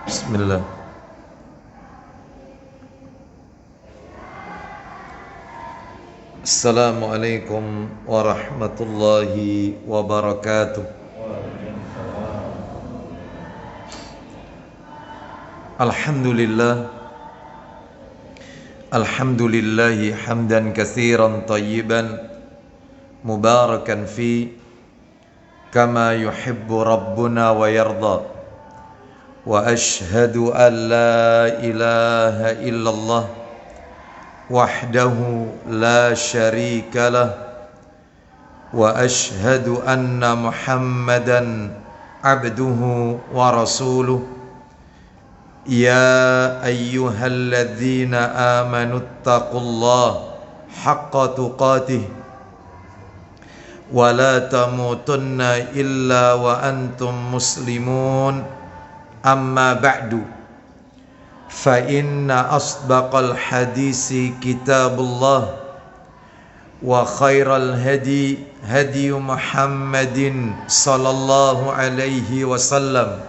Bismillah. Assalamualaikum warahmatullahi wabarakatuh. Alhamdulillah. Alhamdulillahi hamdan katsiran tayyiban mubarakan fi kama yuhibbu rabbuna wa yarda. Wa ashhadu an la ilaha illallah wahdahu la syarika lah wa ashhadu anna Muhammadan abduhu wa rasuluh. Ya ayyuhalladzina amanu taqullaha haqqa tuqatih wa la tamutunna illa wa antum muslimun. Amma ba'du, fa inna asdaqal hadisi kitabullah wa khairal hadi hadi Muhammadin sallallahu alaihi wasallam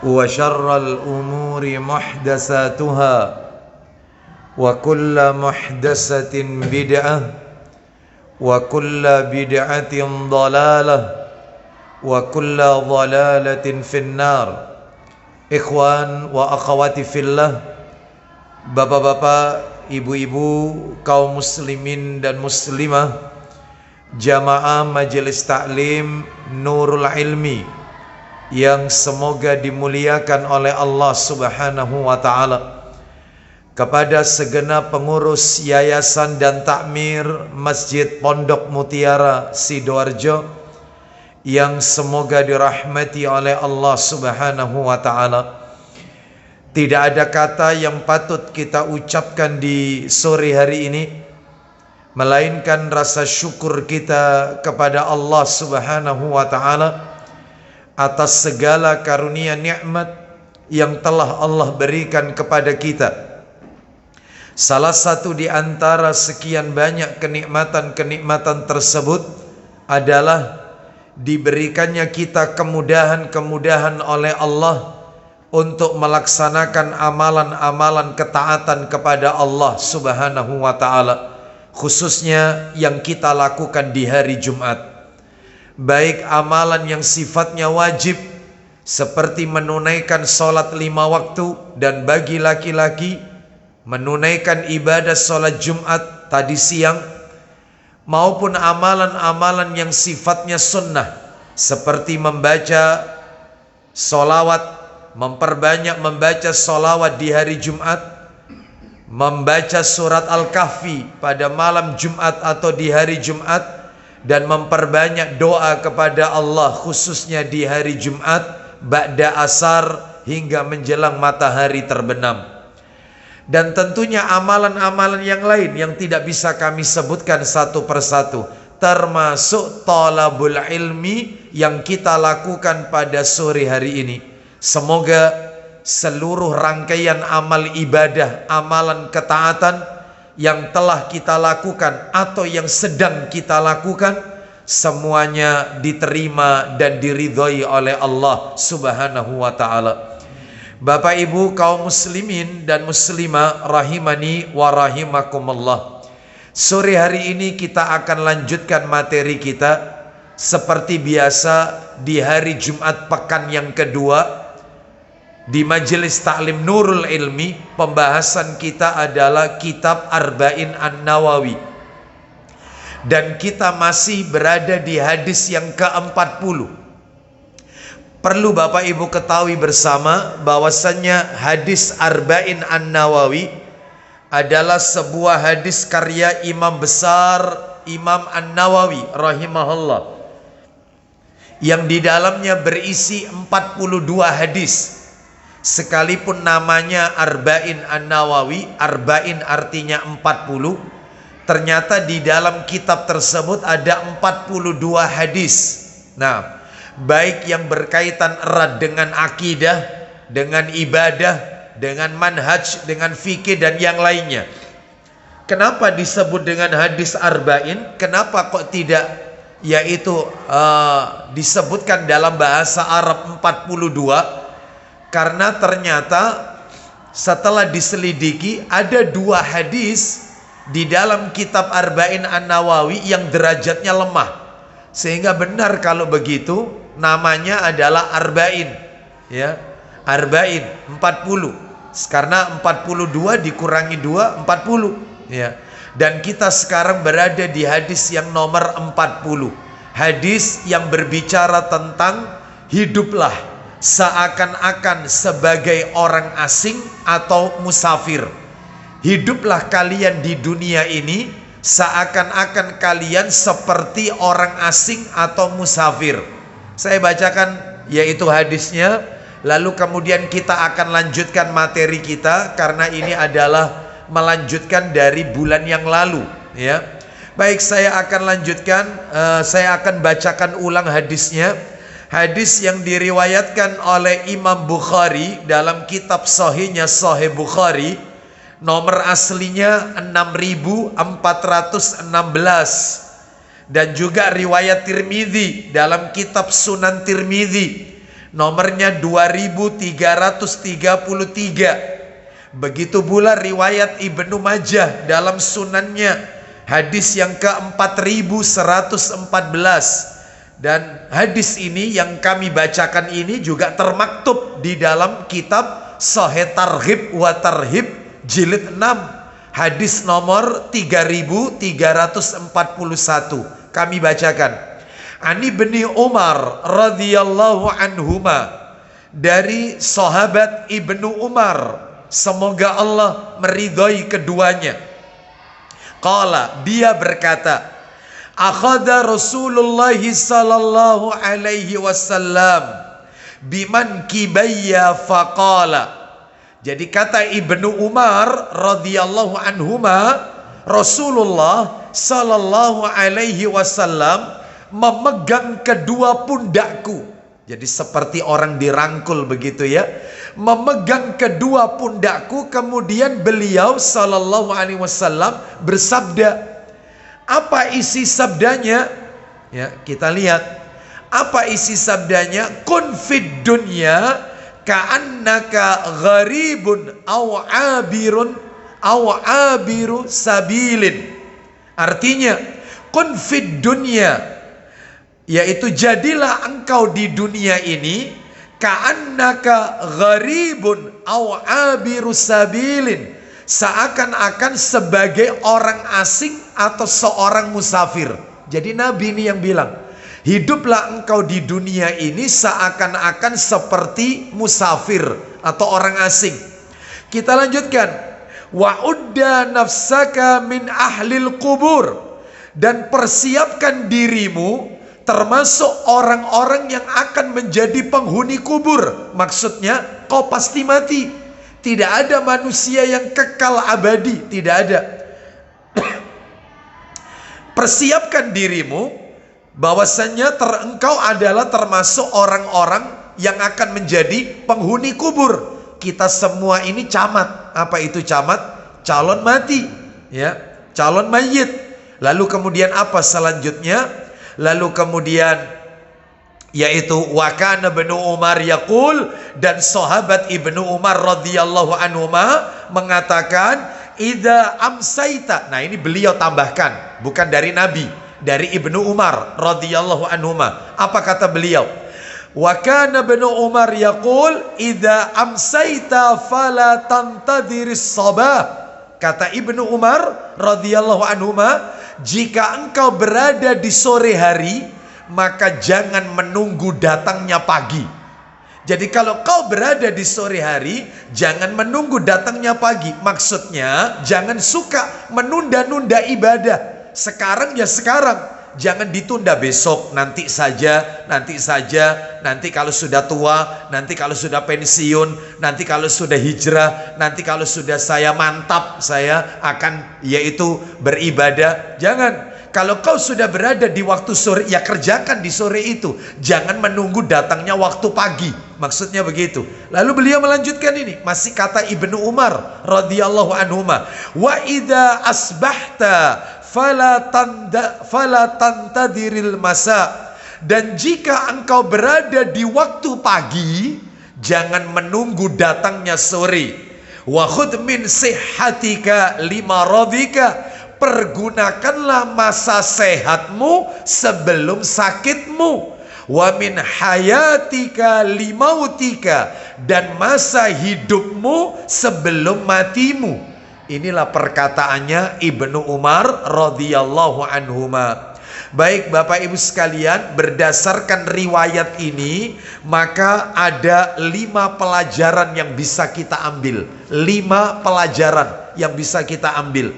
wa syarral umuri muhdatsatuha wa kullu muhdatsatin bid'ah wa kullu bid'atin dhalalah wa kullu dhalalatin finnar. Ikhwan wa akhwati fillah, bapak-bapak, ibu-ibu, kaum muslimin dan muslimah, jamaah majelis taklim Nurul Ilmi yang semoga dimuliakan oleh Allah Subhanahu wa taala. Kepada segenap pengurus yayasan dan takmir Masjid Pondok Mutiara Sidoarjo yang semoga dirahmati oleh Allah Subhanahu wa taala. Tidak ada kata yang patut kita ucapkan di sore hari ini melainkan rasa syukur kita kepada Allah Subhanahu wa taala atas segala karunia nikmat yang telah Allah berikan kepada kita. Salah satu di antara sekian banyak kenikmatan-kenikmatan tersebut adalah diberikannya kita kemudahan-kemudahan oleh Allah untuk melaksanakan amalan-amalan ketaatan kepada Allah Subhanahu wa taala, khususnya yang kita lakukan di hari Jumat. Baik amalan yang sifatnya wajib seperti menunaikan sholat 5 waktu, dan bagi laki-laki menunaikan ibadah sholat Jumat tadi siang, maupun amalan-amalan yang sifatnya sunnah seperti membaca solawat, memperbanyak membaca solawat di hari Jumat, membaca surat Al-Kahfi pada malam Jumat atau di hari Jumat, dan memperbanyak doa kepada Allah khususnya di hari Jumat ba'da asar hingga menjelang matahari terbenam. Dan tentunya amalan-amalan yang lain yang tidak bisa kami sebutkan satu persatu, termasuk talabul ilmi yang kita lakukan pada sore hari ini. Semoga seluruh rangkaian amal ibadah, amalan ketaatan yang telah kita lakukan atau yang sedang kita lakukan, semuanya diterima dan diridhoi oleh Allah Subhanahu wa ta'ala. Bapak ibu kaum muslimin dan muslimah rahimani wa rahimakumullah. Sore hari ini kita akan lanjutkan materi kita seperti biasa di hari Jumat pekan yang kedua di majelis taklim Nurul Ilmi. Pembahasan kita adalah kitab Arba'in An-Nawawi, dan kita masih berada di hadis yang ke-40. Perlu Bapak Ibu ketahui bersama bahwasannya hadis Arba'in An-Nawawi adalah sebuah hadis karya imam besar Imam An-Nawawi rahimahullah, yang di dalamnya berisi 42 hadis. Sekalipun namanya Arba'in An-Nawawi, Arba'in artinya 40, ternyata di dalam kitab tersebut ada 42 hadis. Nah, baik yang berkaitan erat dengan akidah, dengan ibadah, dengan manhaj, dengan fikih dan yang lainnya. Kenapa disebut dengan hadis arba'in? Kenapa kok tidak disebutkan dalam bahasa Arab 42? Karena ternyata setelah diselidiki ada 2 hadis di dalam kitab Arba'in An-Nawawi yang derajatnya lemah. Sehingga benar kalau begitu namanya adalah Arba'in, ya. Arba'in 40. Karena 42 dikurangi 2 40, ya. Dan kita sekarang berada di hadis yang nomor 40. Hadis yang berbicara tentang hiduplah seakan-akan sebagai orang asing atau musafir. Hiduplah kalian di dunia ini seakan-akan kalian seperti orang asing atau musafir. Saya bacakan yaitu hadisnya, lalu kemudian kita akan lanjutkan materi kita karena ini adalah melanjutkan dari bulan yang lalu, ya. Baik, saya akan lanjutkan, saya akan bacakan ulang hadisnya. Hadis yang diriwayatkan oleh Imam Bukhari dalam kitab sahihnya Sahih Bukhari, nomor aslinya 6416, dan juga riwayat Tirmidzi dalam kitab Sunan Tirmidzi nomornya 2333. Begitu pula riwayat Ibnu Majah dalam sunannya, hadis yang ke-4114. Dan hadis ini yang kami bacakan ini juga termaktub di dalam kitab Sahih Targhib wa Tarhib jilid 6, hadis nomor 3341. Kami bacakan. Ani bin Umar radhiyallahu anhuma, dari sahabat Ibnu Umar, semoga Allah meridhai keduanya. Qala, dia berkata, akhadha Rasulullah sallallahu alaihi wasallam biman kibayya faqala. Jadi kata Ibnu Umar radhiyallahu anhuma, Rasulullah sallallahu alaihi wasallam memegang kedua pundakku. Jadi seperti orang dirangkul begitu, ya. Memegang kedua pundakku, kemudian beliau sallallahu alaihi wasallam bersabda. Apa isi sabdanya? Ya, kita lihat. Apa isi sabdanya? Kun fid dunya ka'annaka gharibun aw abiru sabilin. Artinya, kun fid dunya, yaitu jadilah engkau di dunia ini ka'annaka gharibun aw abiru sabilin, seakan-akan sebagai orang asing atau seorang musafir. Jadi Nabi ini yang bilang, hiduplah engkau di dunia ini seakan-akan seperti musafir atau orang asing. Kita lanjutkan. Wa udda nafsaka min ahlil kubur, dan persiapkan dirimu termasuk orang-orang yang akan menjadi penghuni kubur. Maksudnya kau pasti mati. Tidak ada manusia yang kekal abadi, tidak ada. Persiapkan dirimu bahwasannya engkau adalah termasuk orang-orang yang akan menjadi penghuni kubur. Kita semua ini camat. Apa itu camat? Calon mati, ya, calon mayit. Lalu kemudian apa selanjutnya? Lalu kemudian yaitu wa kana Ibnu Umar yaqul, dan sahabat Ibnu Umar radhiyallahu anhu mengatakan idza amsaita. Nah, ini beliau tambahkan, bukan dari Nabi, dari Ibnu Umar radhiyallahu anhu. Apa kata beliau? Wa kana Ibnu Umar yaqul idza amsaita fala tantadhiris sabah. Kata Ibnu Umar radhiyallahu anhu, jika engkau berada di sore hari, maka jangan menunggu datangnya pagi. Jadi kalau kau berada di sore hari, jangan menunggu datangnya pagi. Maksudnya jangan suka menunda-nunda ibadah. Sekarang ya sekarang, jangan ditunda besok, nanti saja, nanti kalau sudah tua, nanti kalau sudah pensiun, nanti kalau sudah hijrah, nanti kalau sudah saya mantap, saya akan yaitu beribadah. Jangan. Kalau kau sudah berada di waktu sore, ya kerjakan di sore itu. Jangan menunggu datangnya waktu pagi. Maksudnya begitu. Lalu beliau melanjutkan ini. Masih kata Ibnu Umar radhiyallahu anhu. Wa idza asbahta fala tantadiril masa. Dan jika engkau berada di waktu pagi, Jangan menunggu datangnya sore. Wa khudh min sihhatika limaradika. Pergunakanlah masa sehatmu sebelum sakitmu. Wa min hayatika limautika. Dan masa hidupmu sebelum matimu. Inilah perkataannya Ibnu Umar radhiyallahu anhuma. Baik Bapak Ibu sekalian, berdasarkan riwayat ini, maka ada 5 pelajaran yang bisa kita ambil. 5 pelajaran yang bisa kita ambil.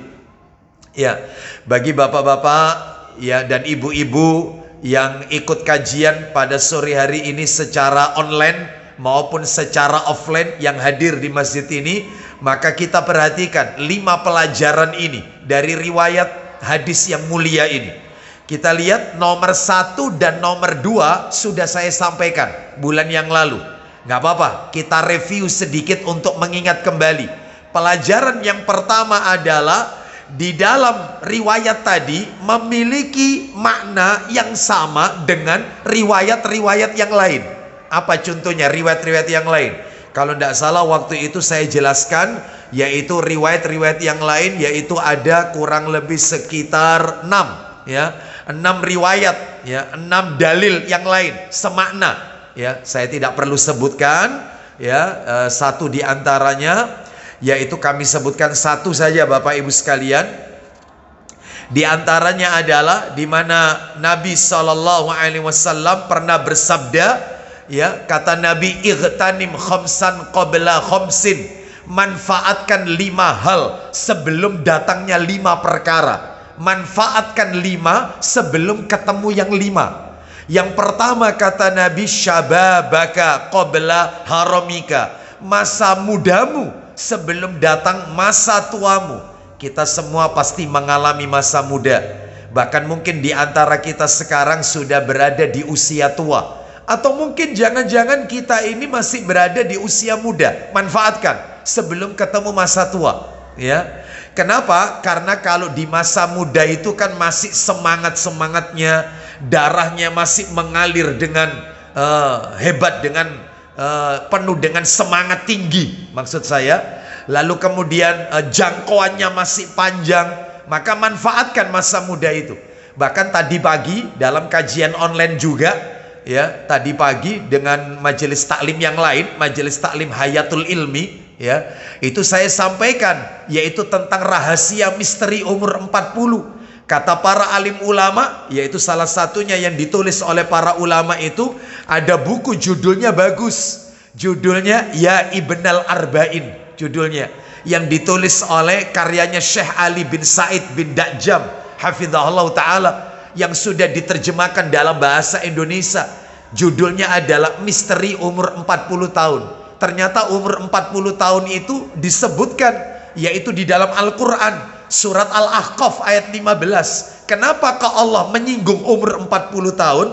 Ya, bagi bapak-bapak ya dan ibu-ibu yang ikut kajian pada sore hari ini secara online maupun secara offline yang hadir di masjid ini, maka kita perhatikan 5 pelajaran ini dari riwayat hadis yang mulia ini. Kita lihat nomor 1 dan nomor 2 sudah saya sampaikan bulan yang lalu. Nggak apa-apa, kita review sedikit untuk mengingat kembali. Pelajaran yang pertama adalah di dalam riwayat tadi memiliki makna yang sama dengan riwayat-riwayat yang lain. Apa contohnya riwayat-riwayat yang lain? Kalau tidak salah waktu itu saya jelaskan, yaitu riwayat-riwayat yang lain, yaitu ada kurang lebih sekitar 6 ya, 6 riwayat ya, 6 dalil yang lain semakna ya. Saya tidak perlu sebutkan ya, satu di antaranya yaitu kami sebutkan satu saja Bapak Ibu sekalian. Di antaranya adalah di mana Nabi SAW pernah bersabda ya, kata Nabi, ightanim khamsan qabla khamsin. Manfaatkan 5 hal sebelum datangnya 5 perkara. Manfaatkan 5 sebelum ketemu yang 5. Yang pertama kata Nabi, syababaka qabla haramika. Masa mudamu sebelum datang masa tuamu. Kita semua pasti mengalami masa muda. Bahkan mungkin di antara kita sekarang sudah berada di usia tua. Atau mungkin jangan-jangan kita ini masih berada di usia muda. Manfaatkan sebelum ketemu masa tua ya. Kenapa? Karena kalau di masa muda itu kan masih semangat-semangatnya, darahnya masih mengalir dengan hebat, dengan penuh dengan semangat tinggi maksud saya. Lalu kemudian jangkauannya masih panjang, maka manfaatkan masa muda itu. Bahkan tadi pagi dalam kajian online juga ya, tadi pagi dengan majelis taklim yang lain, majelis taklim Hayatul Ilmi ya, itu saya sampaikan yaitu tentang rahasia misteri umur 40. Kata para alim ulama, yaitu salah satunya yang ditulis oleh para ulama itu, ada buku judulnya bagus. Judulnya Ya Ibnal Arba'in, judulnya, yang ditulis oleh karyanya Syekh Ali bin Said bin Da'jam hafizahullah ta'ala, yang sudah diterjemahkan dalam bahasa Indonesia. Judulnya adalah Misteri Umur 40 Tahun. Ternyata umur 40 tahun itu disebutkan yaitu di dalam Al-Quran, surat Al-Ahqaf ayat 15. Kenapa kok Allah menyinggung umur 40 tahun?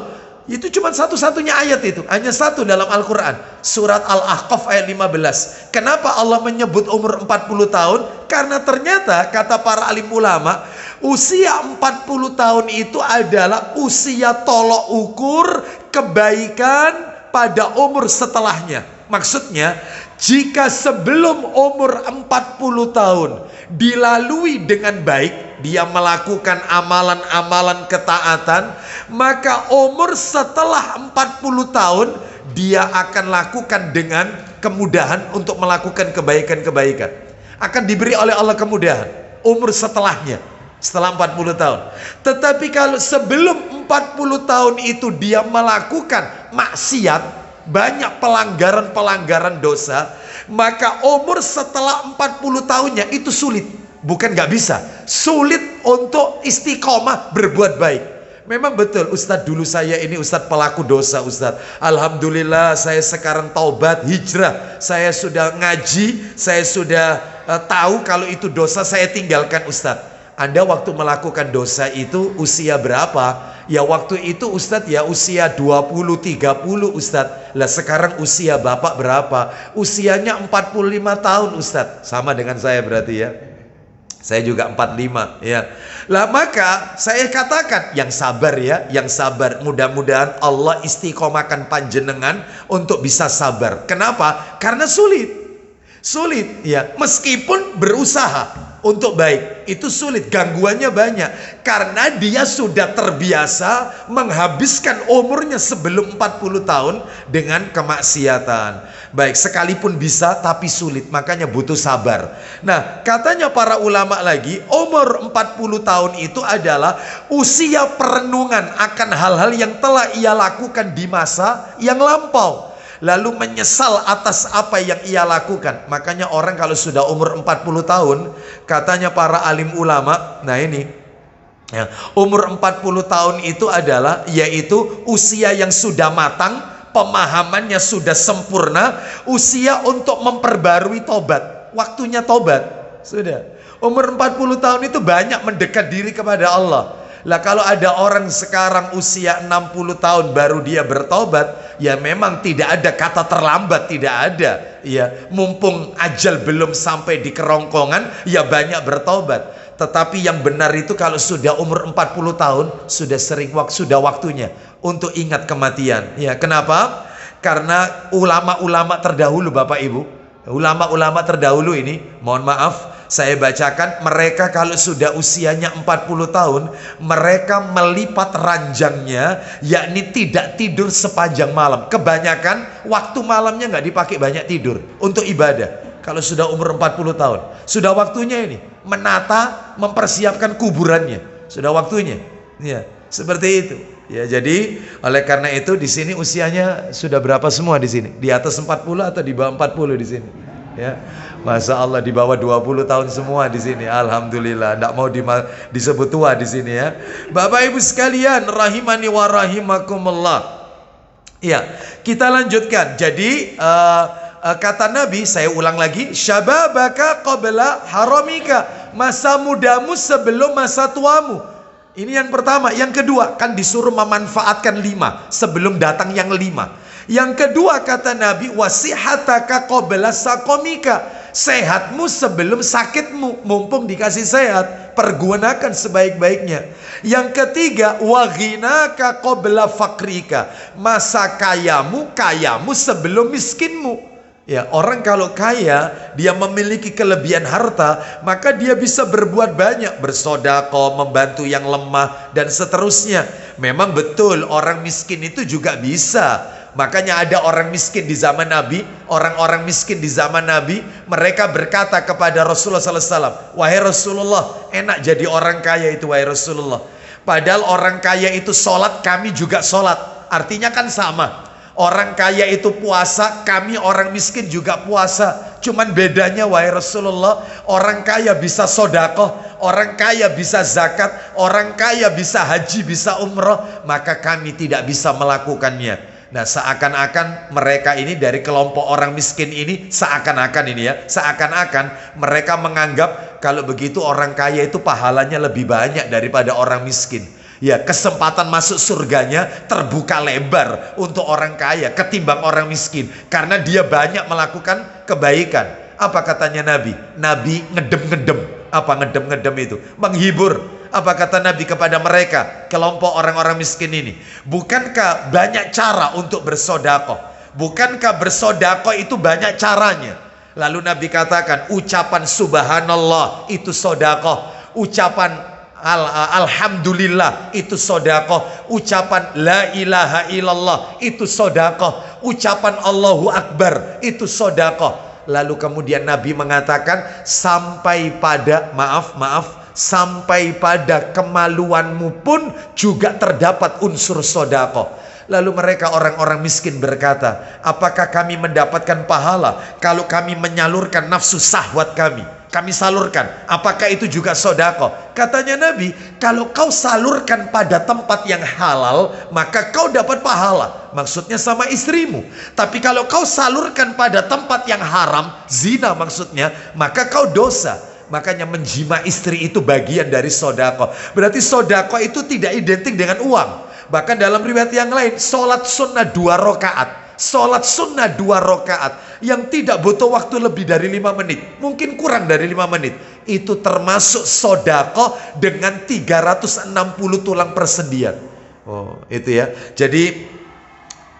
Itu cuma satu-satunya ayat itu, hanya satu dalam Al-Quran, surat Al-Ahqaf ayat 15. Kenapa Allah menyebut umur 40 tahun? Karena ternyata kata para alim ulama, usia 40 tahun itu adalah usia tolok ukur kebaikan pada umur setelahnya. Maksudnya, jika sebelum umur 40 tahun dilalui dengan baik, dia melakukan amalan-amalan ketaatan, maka umur setelah 40 tahun dia akan lakukan dengan kemudahan untuk melakukan kebaikan-kebaikan. Akan diberi oleh Allah kemudahan umur setelahnya, setelah 40 tahun. Tetapi kalau sebelum 40 tahun itu dia melakukan maksiat, banyak pelanggaran-pelanggaran dosa, maka umur setelah 40 tahunnya itu sulit. Bukan gak bisa, sulit untuk istiqomah berbuat baik. Memang betul Ustadz, dulu saya ini Ustadz pelaku dosa Ustadz. Alhamdulillah saya sekarang taubat, hijrah. Saya sudah ngaji, saya sudah tahu kalau itu dosa, saya tinggalkan Ustadz. Anda waktu melakukan dosa itu usia berapa? Ya waktu itu Ustadz ya usia 20-30 Ustadz. Lah sekarang usia Bapak berapa? Usianya 45 tahun Ustadz. Sama dengan saya berarti ya. Saya juga 45 ya. Lah maka saya katakan yang sabar ya, yang sabar. Mudah-mudahan Allah istiqomahkan panjenengan untuk bisa sabar. Kenapa? Karena sulit. Sulit ya, meskipun berusaha untuk baik itu sulit, gangguannya banyak karena dia sudah terbiasa menghabiskan umurnya sebelum 40 tahun dengan kemaksiatan. Baik, sekalipun bisa tapi sulit, makanya butuh sabar. Nah, katanya para ulama lagi, umur 40 tahun itu adalah usia perenungan akan hal-hal yang telah ia lakukan di masa yang lampau, lalu menyesal atas apa yang ia lakukan. Makanya orang kalau sudah umur 40 tahun, katanya para alim ulama, nah ini ya, umur 40 tahun itu adalah yaitu usia yang sudah matang, pemahamannya sudah sempurna, usia untuk memperbarui tobat. Waktunya tobat sudah. Umur 40 tahun itu banyak mendekat diri kepada Allah. Lah kalau ada orang sekarang usia 60 tahun baru dia bertobat, ya memang tidak ada kata terlambat, tidak ada. Ya, mumpung ajal belum sampai di kerongkongan, ya banyak bertobat. Tetapi yang benar itu kalau sudah umur 40 tahun, sudah waktunya untuk ingat kematian. Ya, kenapa? Karena ulama-ulama terdahulu Bapak Ibu, ulama-ulama terdahulu ini, mohon maaf, saya bacakan, mereka kalau sudah usianya 40 tahun, mereka melipat ranjangnya, yakni tidak tidur sepanjang malam. Kebanyakan waktu malamnya nggak dipakai banyak tidur untuk ibadah. Kalau sudah umur 40 tahun, sudah waktunya ini menata, mempersiapkan kuburannya. Sudah waktunya. Ya, seperti itu. Ya, jadi oleh karena itu di sini usianya sudah berapa semua di sini? Di atas 40 atau di bawah 40 di sini? Ya, Masya Allah, di bawah 20 tahun semua di sini. Alhamdulillah, tidak mau disebut tua di sini ya. Bapak Ibu sekalian, rahimani wa rahimakumullah. Ya, kita lanjutkan. Jadi kata Nabi, saya ulang lagi, syababaka qabla haramika, masa mudamu sebelum masa tuamu. Ini yang pertama. Yang kedua, kan disuruh memanfaatkan 5 sebelum datang yang 5. Yang kedua kata Nabi, wasihataka qabla saqamika, sehatmu sebelum sakitmu. Mumpung dikasih sehat, pergunakan sebaik-baiknya. Yang ketiga, waghinaka qabla fakrika, masa kayamu sebelum miskinmu. Ya, orang kalau kaya, dia memiliki kelebihan harta, maka dia bisa berbuat banyak, bersedekah, membantu yang lemah dan seterusnya. Memang betul orang miskin itu juga bisa. Makanya ada orang miskin di zaman Nabi, orang-orang miskin di zaman Nabi, mereka berkata kepada Rasulullah SAW, wahai Rasulullah, enak jadi orang kaya itu wahai Rasulullah. Padahal orang kaya itu sholat, kami juga sholat. Artinya kan sama. Orang kaya itu puasa, kami orang miskin juga puasa. Cuman bedanya wahai Rasulullah, orang kaya bisa sedekah, orang kaya bisa zakat, orang kaya bisa haji, bisa umrah, maka kami tidak bisa melakukannya. Nah, seakan-akan mereka ini dari kelompok orang miskin ini, seakan-akan ini ya, seakan-akan mereka menganggap kalau begitu orang kaya itu pahalanya lebih banyak daripada orang miskin. Ya, kesempatan masuk surganya terbuka lebar untuk orang kaya ketimbang orang miskin, karena dia banyak melakukan kebaikan. Apa katanya Nabi? Nabi ngedem-ngedem. Apa ngedem-ngedem itu? Menghibur. Apa kata Nabi kepada mereka, kelompok orang-orang miskin ini? Bukankah banyak cara untuk bersedekah? Bukankah bersedekah itu banyak caranya? Lalu Nabi katakan, ucapan subhanallah itu sedekah, ucapan alhamdulillah itu sedekah, ucapan la ilaha illallah itu sedekah, ucapan Allahu akbar itu sedekah. Lalu kemudian Nabi mengatakan, sampai pada sampai pada kemaluanmu pun juga terdapat unsur sedekah. Lalu mereka orang-orang miskin berkata, apakah kami mendapatkan pahala kalau kami menyalurkan nafsu syahwat kami? Kami salurkan, apakah itu juga sedekah? Katanya Nabi, kalau kau salurkan pada tempat yang halal, maka kau dapat pahala. Maksudnya sama istrimu. Tapi kalau kau salurkan pada tempat yang haram, zina maksudnya, maka kau dosa. Makanya menjima istri itu bagian dari sedekah. Berarti sedekah itu tidak identik dengan uang. Bahkan dalam riwayat yang lain, sholat sunnah 2 rakaat, sholat sunnah 2 rakaat yang tidak butuh waktu lebih dari 5 menit, mungkin kurang dari 5 menit, itu termasuk sodako dengan 360 tulang persendian. Oh, itu ya. Jadi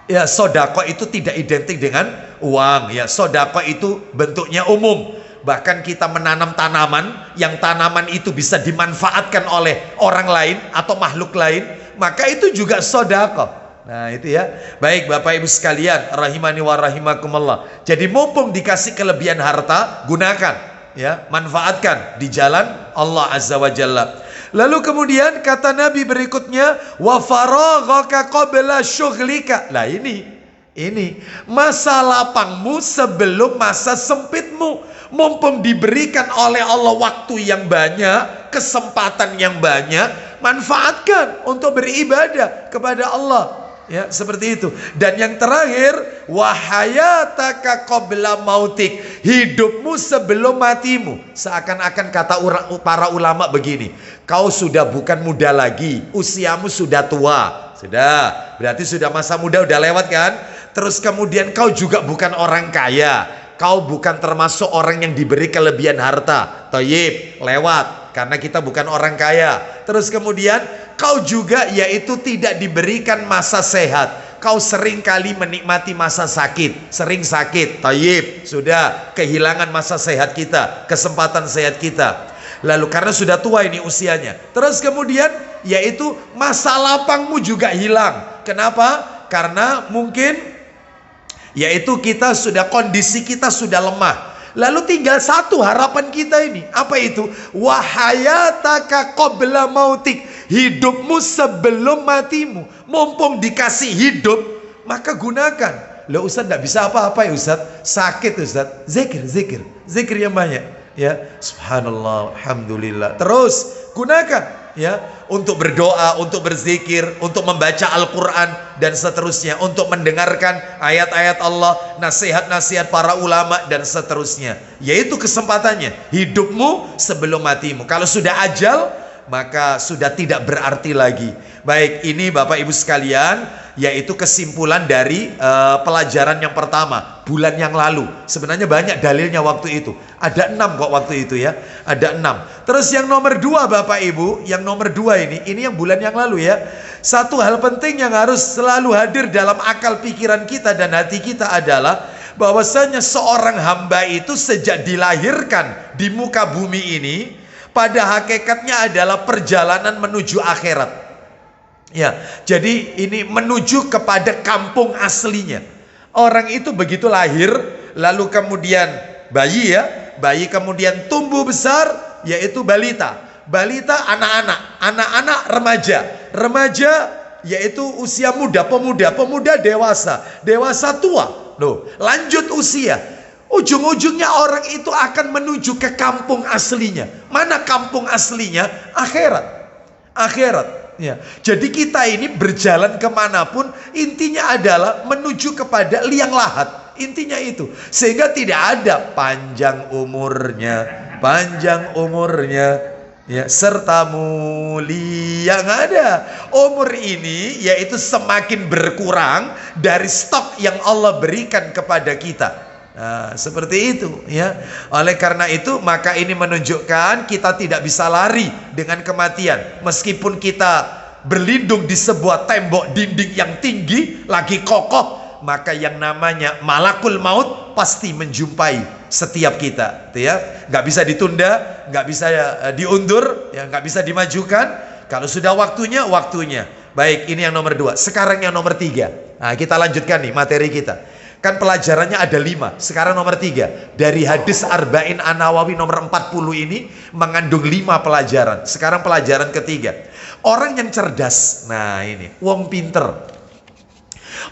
ya, sodako itu tidak identik dengan uang. Ya, sodako itu bentuknya umum. Bahkan kita menanam tanaman, yang tanaman itu bisa dimanfaatkan oleh orang lain atau makhluk lain, maka itu juga sodako. Nah itu ya. Baik Bapak Ibu sekalian, rahimani wa rahimakumullah. Jadi mumpung dikasih kelebihan harta, gunakan, ya, manfaatkan di jalan Allah Azza wa Jalla. Lalu kemudian kata Nabi berikutnya, wa faraghaka qabla syughlika. Lah ini masa lapangmu sebelum masa sempitmu. Mumpung diberikan oleh Allah waktu yang banyak, kesempatan yang banyak, manfaatkan untuk beribadah kepada Allah. Ya, seperti itu. Dan yang terakhir, wahayataka qabla mautik, hidupmu sebelum matimu. Seakan-akan kata para ulama begini, kau sudah bukan muda lagi, usiamu sudah tua. Sudah, berarti sudah masa muda udah lewat kan? Terus kemudian kau juga bukan orang kaya, kau bukan termasuk orang yang diberi kelebihan harta. Thayyib, lewat, karena kita bukan orang kaya. Terus kemudian kau juga yaitu tidak diberikan masa sehat. Kau sering kali menikmati masa sakit, sering sakit. Thayyib, sudah kehilangan masa sehat kita, kesempatan sehat kita. Lalu karena sudah tua ini usianya. Terus kemudian yaitu masa lapangmu juga hilang. Kenapa? Karena mungkin yaitu kondisi kita sudah lemah. Lalu tinggal satu harapan kita ini. Apa itu? Wahayataka qabla mautik, hidupmu sebelum matimu. Mumpung dikasih hidup, maka gunakan. Loh Ustaz, tidak bisa apa-apa ya Ustaz, sakit Ustaz. Zikir yang banyak. Ya, subhanallah, alhamdulillah. Terus gunakan, ya, untuk berdoa, untuk berzikir, untuk membaca Al-Quran dan seterusnya, untuk mendengarkan ayat-ayat Allah, nasihat-nasihat para ulama dan seterusnya. Yaitu kesempatannya, hidupmu sebelum matimu. Kalau sudah ajal, maka sudah tidak berarti lagi. Baik, ini Bapak Ibu sekalian, yaitu kesimpulan dari pelajaran yang pertama, bulan yang lalu. Sebenarnya banyak dalilnya waktu itu. Ada 6 kok waktu itu ya. Ada 6. Terus yang nomor 2 Bapak Ibu, yang nomor 2 ini yang bulan yang lalu ya. Satu hal penting yang harus selalu hadir dalam akal pikiran kita dan hati kita adalah bahwasanya seorang hamba itu sejak dilahirkan di muka bumi ini, pada hakikatnya adalah perjalanan menuju akhirat. Ya, jadi ini menuju kepada kampung aslinya. Orang itu begitu lahir, lalu kemudian bayi ya, bayi kemudian tumbuh besar, yaitu balita. Balita anak-anak remaja yaitu usia muda, pemuda dewasa, dewasa tua. Loh, lanjut usia. Ujung-ujungnya orang itu akan menuju ke kampung aslinya. Mana kampung aslinya? Akhirat. Ya. Jadi kita ini berjalan kemanapun, intinya adalah menuju kepada liang lahat. Intinya itu. Sehingga tidak ada panjang umurnya, ya, serta mulia. Nggak ada. Umur ini yaitu semakin berkurang dari stok yang Allah berikan kepada kita. Nah, seperti itu ya. Oleh karena itu maka ini menunjukkan kita tidak bisa lari dengan kematian. Meskipun kita berlindung di sebuah tembok dinding yang tinggi, lagi kokoh, maka yang namanya malakul maut pasti menjumpai setiap kita, gitu ya. Nggak bisa ditunda, nggak bisa diundur, ya, nggak bisa dimajukan. Kalau sudah waktunya. Baik, ini yang nomor 2. Sekarang yang nomor 3. Nah, kita lanjutkan nih materi kita. Kan pelajarannya ada 5. Sekarang nomor 3. Dari hadis Arba'in An-Nawawi nomor 40 ini mengandung 5 pelajaran. Sekarang pelajaran ketiga. Orang yang cerdas. Nah ini, wong pinter.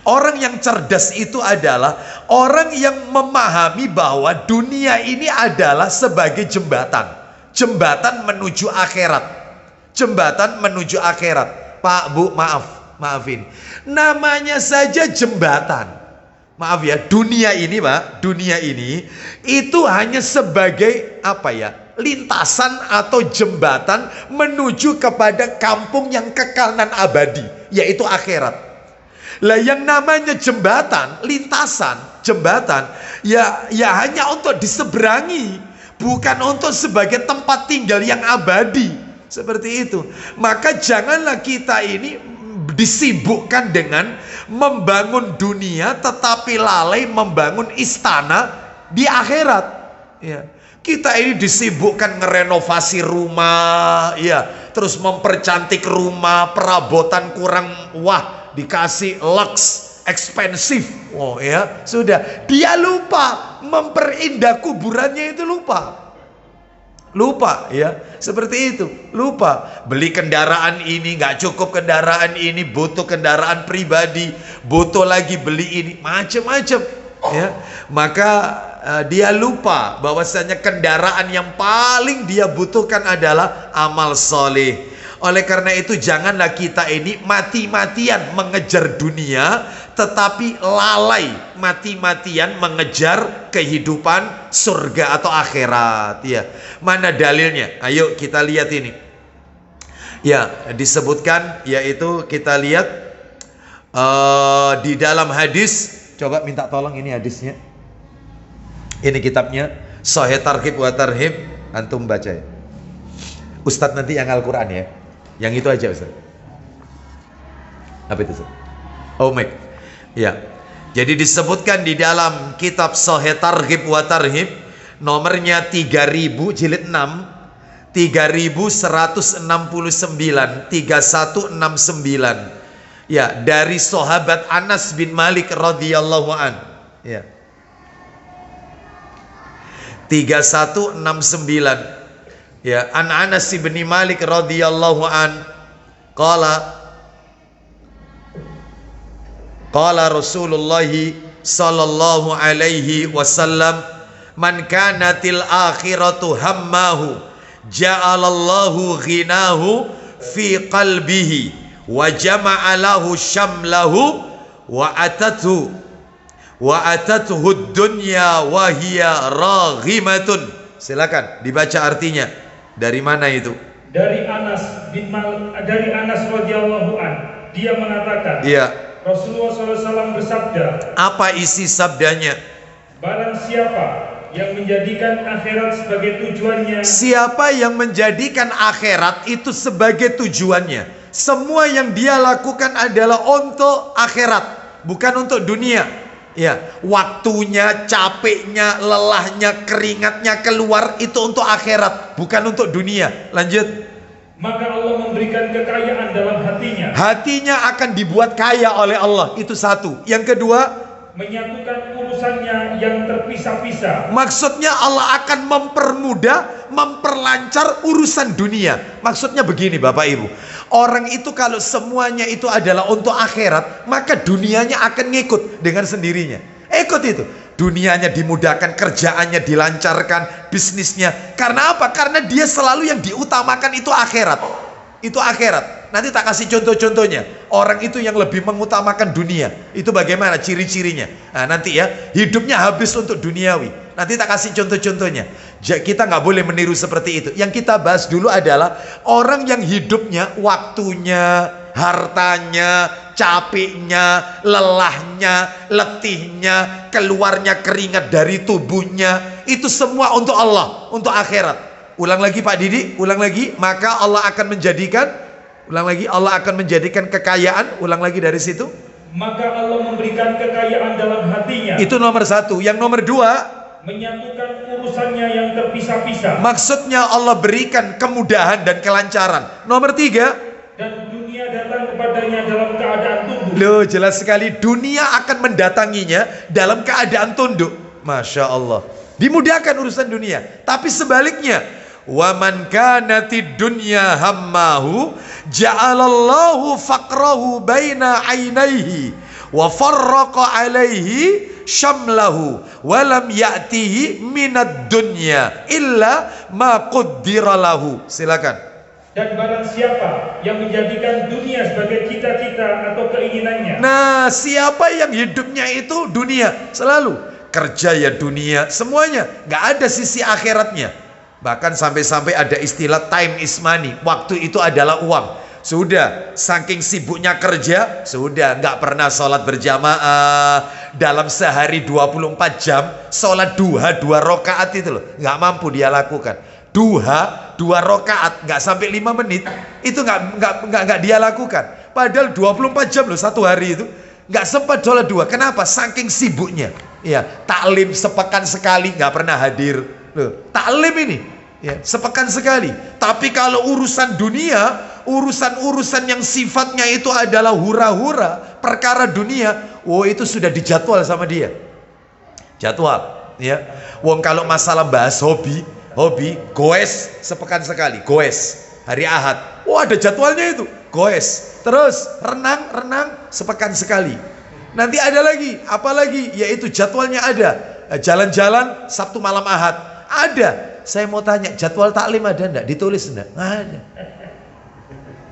Orang yang cerdas itu adalah orang yang memahami bahwa dunia ini adalah sebagai jembatan. Jembatan menuju akhirat. Jembatan menuju akhirat. Pak, Bu, maafin. Namanya saja jembatan. Maaf ya, dunia ini Pak, dunia ini itu hanya sebagai apa ya, lintasan atau jembatan menuju kepada kampung yang kekal dan abadi, yaitu akhirat. Lah yang namanya jembatan, lintasan, jembatan, ya hanya untuk diseberangi, bukan untuk sebagai tempat tinggal yang abadi. Seperti itu. Maka janganlah kita ini disibukkan dengan membangun dunia tetapi lalai membangun istana di akhirat. Ya. Kita ini disibukkan ngerenovasi rumah, ya, terus mempercantik rumah, perabotan kurang, wah, dikasih lux, ekspensif. Oh ya, sudah. Dia lupa memperindah kuburannya, itu lupa. Lupa, ya, seperti itu. Lupa beli kendaraan ini, nggak cukup kendaraan ini, butuh kendaraan pribadi, butuh lagi beli ini, macam-macam, ya. Maka dia lupa bahwasanya kendaraan yang paling dia butuhkan adalah amal soleh. Oleh karena itu janganlah kita ini mati-matian mengejar dunia, tetapi lalai mati-matian mengejar kehidupan surga atau akhirat. Ya, mana dalilnya? Ayo kita lihat ini. Ya, disebutkan, yaitu kita lihat di dalam hadis. Coba minta tolong, ini hadisnya. Ini kitabnya Sahih Targhib wa Tarhib, antum baca ya. Ustadz nanti yang Al-Quran ya. Yang itu aja Ustaz. Apa itu Ustaz? Oh Mike. Ya. Jadi disebutkan di dalam kitab Sahih Targhib wa Tarhib, nomornya 3000 jilid 6, 3169, 3169. Ya, dari sahabat Anas bin Malik radhiyallahu an. Ya. 3169. Ya, an Anas bin Malik radhiyallahu an qala Rasulullah sallallahu alaihi wasallam, man kanatil akhiratu hammahu ja'alallahu ghinahu fi qalbihi wa jama'a lahu syamlahu wa atathu dunya wa hiya raghimatun. Silakan dibaca artinya. Dari mana itu? Dari Anas radhiyallahu an. Dia mengatakan, iya, Rasulullah SAW bersabda. Apa isi sabdanya? Barang siapa yang menjadikan akhirat sebagai tujuannya. Siapa yang menjadikan akhirat itu sebagai tujuannya, semua yang dia lakukan adalah untuk akhirat, bukan untuk dunia. Ya, waktunya, capeknya, lelahnya, keringatnya keluar itu untuk akhirat, bukan untuk dunia. Lanjut. Maka Allah memberikan kekayaan dalam hatinya. Hatinya akan dibuat kaya oleh Allah. Itu satu. Yang kedua, menyatukan urusannya yang terpisah-pisah. Maksudnya Allah akan mempermudah, memperlancar urusan dunia. Maksudnya begini Bapak Ibu, orang itu kalau semuanya itu adalah untuk akhirat, maka dunianya akan ngikut dengan sendirinya. Ikut itu. Dunianya dimudahkan, kerjaannya dilancarkan, bisnisnya. Karena apa? Karena dia selalu yang diutamakan itu akhirat. Itu akhirat. Nanti tak kasih contoh-contohnya. Orang itu yang lebih mengutamakan dunia, itu bagaimana ciri-cirinya? Nah, nanti ya, hidupnya habis untuk duniawi. Nanti tak kasih contoh-contohnya. Kita nggak boleh meniru seperti itu. Yang kita bahas dulu adalah orang yang hidupnya, waktunya, hartanya, capeknya, lelahnya, letihnya, keluarnya keringat dari tubuhnya, itu semua untuk Allah, untuk akhirat. Ulang lagi Pak Didi, ulang lagi. Maka Allah akan menjadikan, ulang lagi, Allah akan menjadikan kekayaan. Ulang lagi dari situ. Maka Allah memberikan kekayaan dalam hatinya. Itu nomor satu. Yang nomor dua, menyatukan urusannya yang terpisah-pisah. Maksudnya Allah berikan kemudahan dan kelancaran. Nomor tiga, dan dunia datang kepadanya dalam keadaan tunduk. Loh, jelas sekali, dunia akan mendatanginya dalam keadaan tunduk. Masya Allah, dimudahkan urusan dunia. Tapi sebaliknya, wa man kanatid dunya hammahu ja'alallahu faqrahu baina ainaihi wa farraqa alaihi syamlahu wa lam ya'tihi minad dunya illa ma qaddira lahu. Silakan. Dan barang siapa yang menjadikan dunia sebagai cita-cita atau keinginannya. Nah, siapa yang hidupnya itu dunia, selalu kerja ya dunia, semuanya, gak ada sisi akhiratnya. Bahkan sampai-sampai ada istilah time is money, waktu itu adalah uang. Sudah, saking sibuknya kerja, sudah nggak pernah sholat berjamaah. Dalam sehari 24 jam, sholat duha 2 rakaat itu loh, nggak mampu dia lakukan. Duha 2 rakaat, nggak sampai 5 menit, itu nggak dia lakukan. Padahal 24 jam loh satu hari itu, nggak sempat sholat duha. Kenapa? Saking sibuknya. Ya, taklim sepekan sekali nggak pernah hadir. Loh, taklim ini. Ya, sepekan sekali. Tapi kalau urusan dunia, urusan-urusan yang sifatnya itu adalah hura-hura, perkara dunia, itu sudah dijadwal sama dia. Jadwal, ya. Wong kalau masalah bahas hobi, goes sepekan sekali, goes. Hari Ahad, ada jadwalnya itu, goes. Terus renang sepekan sekali. Nanti ada lagi, apalagi? Yaitu jadwalnya ada. Jalan-jalan Sabtu malam Ahad, ada. Saya mau tanya, jadwal taklim ada enggak? Ditulis enggak? Nggak ada.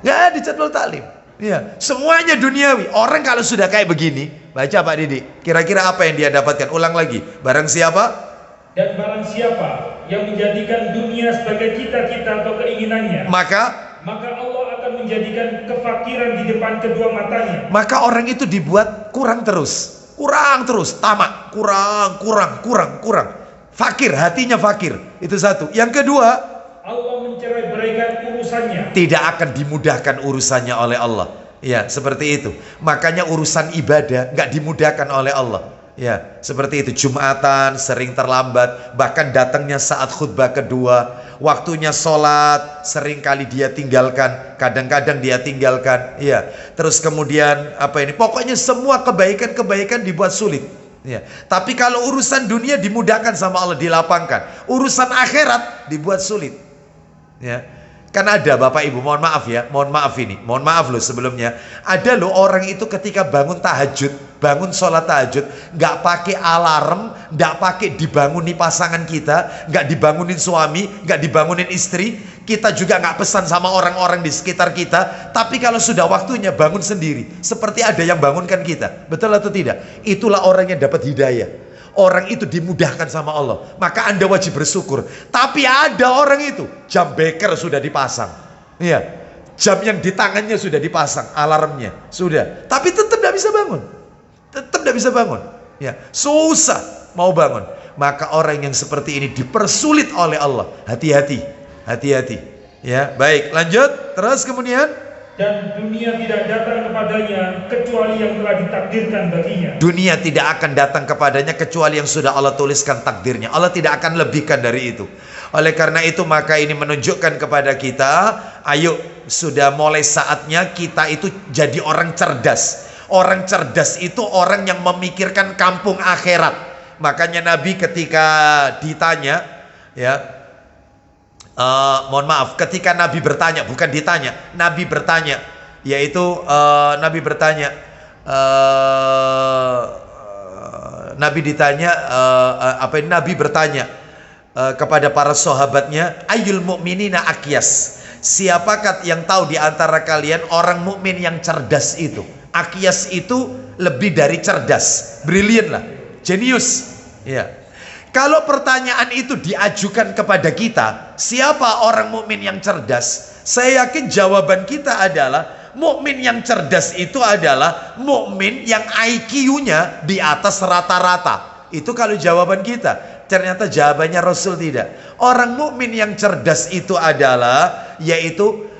Nggak ada jadwal taklim. Ya, semuanya duniawi. Orang kalau sudah kayak begini, baca Pak Didi, kira-kira apa yang dia dapatkan? Ulang lagi. Barang siapa? Dan barang siapa yang menjadikan dunia sebagai cita-cita atau keinginannya, maka Allah akan menjadikan kefakiran di depan kedua matanya. Maka orang itu dibuat kurang terus, tamak, kurang. Fakir, hatinya fakir. Itu satu. Yang kedua, Allah mencerai-beraikan urusannya. Tidak akan dimudahkan urusannya oleh Allah. Ya, seperti itu. Makanya urusan ibadah nggak dimudahkan oleh Allah. Ya, seperti itu. Jumatan sering terlambat, bahkan datangnya saat khutbah kedua. Waktunya sholat seringkali dia tinggalkan, kadang-kadang dia tinggalkan. Ya, terus kemudian pokoknya semua kebaikan dibuat sulit. Ya. Tapi kalau urusan dunia dimudahkan sama Allah, dilapangkan. Urusan akhirat dibuat sulit. Ya. Kan ada Bapak Ibu, mohon maaf loh sebelumnya. Ada loh orang itu ketika bangun sholat tahajud, nggak pakai alarm, nggak pakai dibanguni pasangan kita, nggak dibangunin suami, nggak dibangunin istri. Kita juga nggak pesan sama orang-orang di sekitar kita. Tapi kalau sudah waktunya bangun sendiri, seperti ada yang bangunkan kita. Betul atau tidak? Itulah orang yang dapat hidayah. Orang itu dimudahkan sama Allah. Maka Anda wajib bersyukur. Tapi ada orang itu, jam beker sudah dipasang. Iya, jam yang di tangannya sudah dipasang, alarmnya sudah. Tapi tetap tidak bisa bangun. Ya, susah mau bangun. Maka orang yang seperti ini dipersulit oleh Allah. Hati-hati. Ya, baik, lanjut. Terus kemudian, dan dunia tidak datang kepadanya kecuali yang telah ditakdirkan baginya. Dunia tidak akan datang kepadanya kecuali yang sudah Allah tuliskan takdirnya. Allah tidak akan lebihkan dari itu. Oleh karena itu maka ini menunjukkan kepada kita, ayo sudah mulai saatnya kita itu jadi orang cerdas. Orang cerdas itu orang yang memikirkan kampung akhirat. Makanya Nabi ketika ditanya, ya, mohon maaf, ketika Nabi bertanya, bukan ditanya, Nabi bertanya, yaitu Nabi bertanya, Nabi bertanya kepada para sahabatnya, ayyul mu'minina akyas, siapakah yang tahu di antara kalian orang mukmin yang cerdas itu? Akyas itu lebih dari cerdas, brilian lah, jenius. Ya. Kalau pertanyaan itu diajukan kepada kita, siapa orang mukmin yang cerdas? Saya yakin jawaban kita adalah mukmin yang cerdas itu adalah mukmin yang IQ-nya di atas rata-rata. Itu kalau jawaban kita. Ternyata jawabannya Rasul tidak. Orang mukmin yang cerdas itu adalah yaitu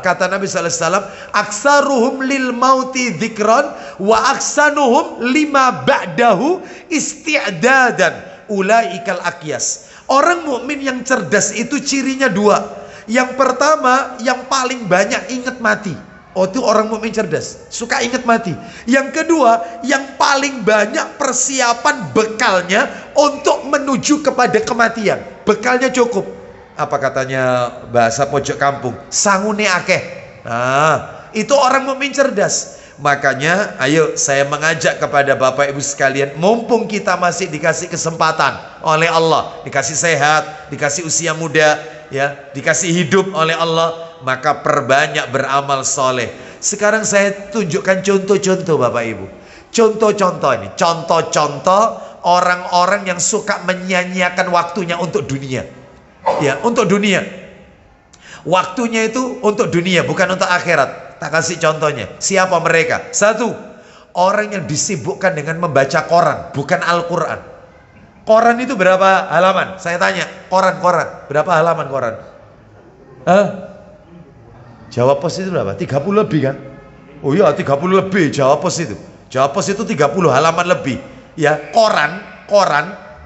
kata Nabi SAW, aksaruhum lil mauti dzikran wa aksanuhum lima ba'dahu isti'dadan ulaikal akyas. Orang mukmin yang cerdas itu cirinya dua. Yang pertama, yang paling banyak ingat mati. Itu orang mukmin cerdas, suka ingat mati. Yang kedua, yang paling banyak persiapan bekalnya untuk menuju kepada kematian. Bekalnya cukup. Apa katanya bahasa pojok kampung, sangune akeh. Nah, itu orang mukmin cerdas. Makanya ayo saya mengajak kepada Bapak Ibu sekalian, mumpung kita masih dikasih kesempatan oleh Allah, dikasih sehat, dikasih usia muda, ya, dikasih hidup oleh Allah, maka perbanyak beramal soleh. Sekarang saya tunjukkan contoh-contoh Bapak Ibu. Contoh-contoh ini, contoh-contoh orang-orang yang suka menyia-nyiakan waktunya untuk dunia. Ya, untuk dunia. Waktunya itu untuk dunia, bukan untuk akhirat. Tak kasih contohnya. Siapa mereka? Satu, orang yang disibukkan dengan membaca koran, bukan Al-Quran. Koran itu berapa halaman? Saya tanya, koran. Berapa halaman koran? Jawab Pos itu berapa? 30 lebih kan? Oh iya, 30 lebih Jawab Pos itu. Jawab Pos itu 30 halaman lebih. Ya, koran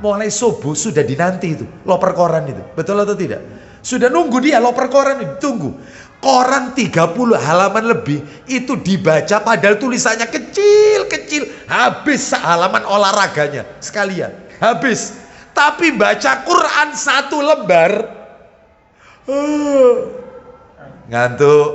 mulai subuh sudah dinanti itu. Loper koran itu. Betul atau tidak? Sudah nunggu dia loper koran itu, tunggu. Koran 30 halaman lebih itu dibaca padahal tulisannya kecil-kecil. Habis halaman olahraganya sekalian. Habis. Tapi baca Quran 1 lembar. Ngantuk.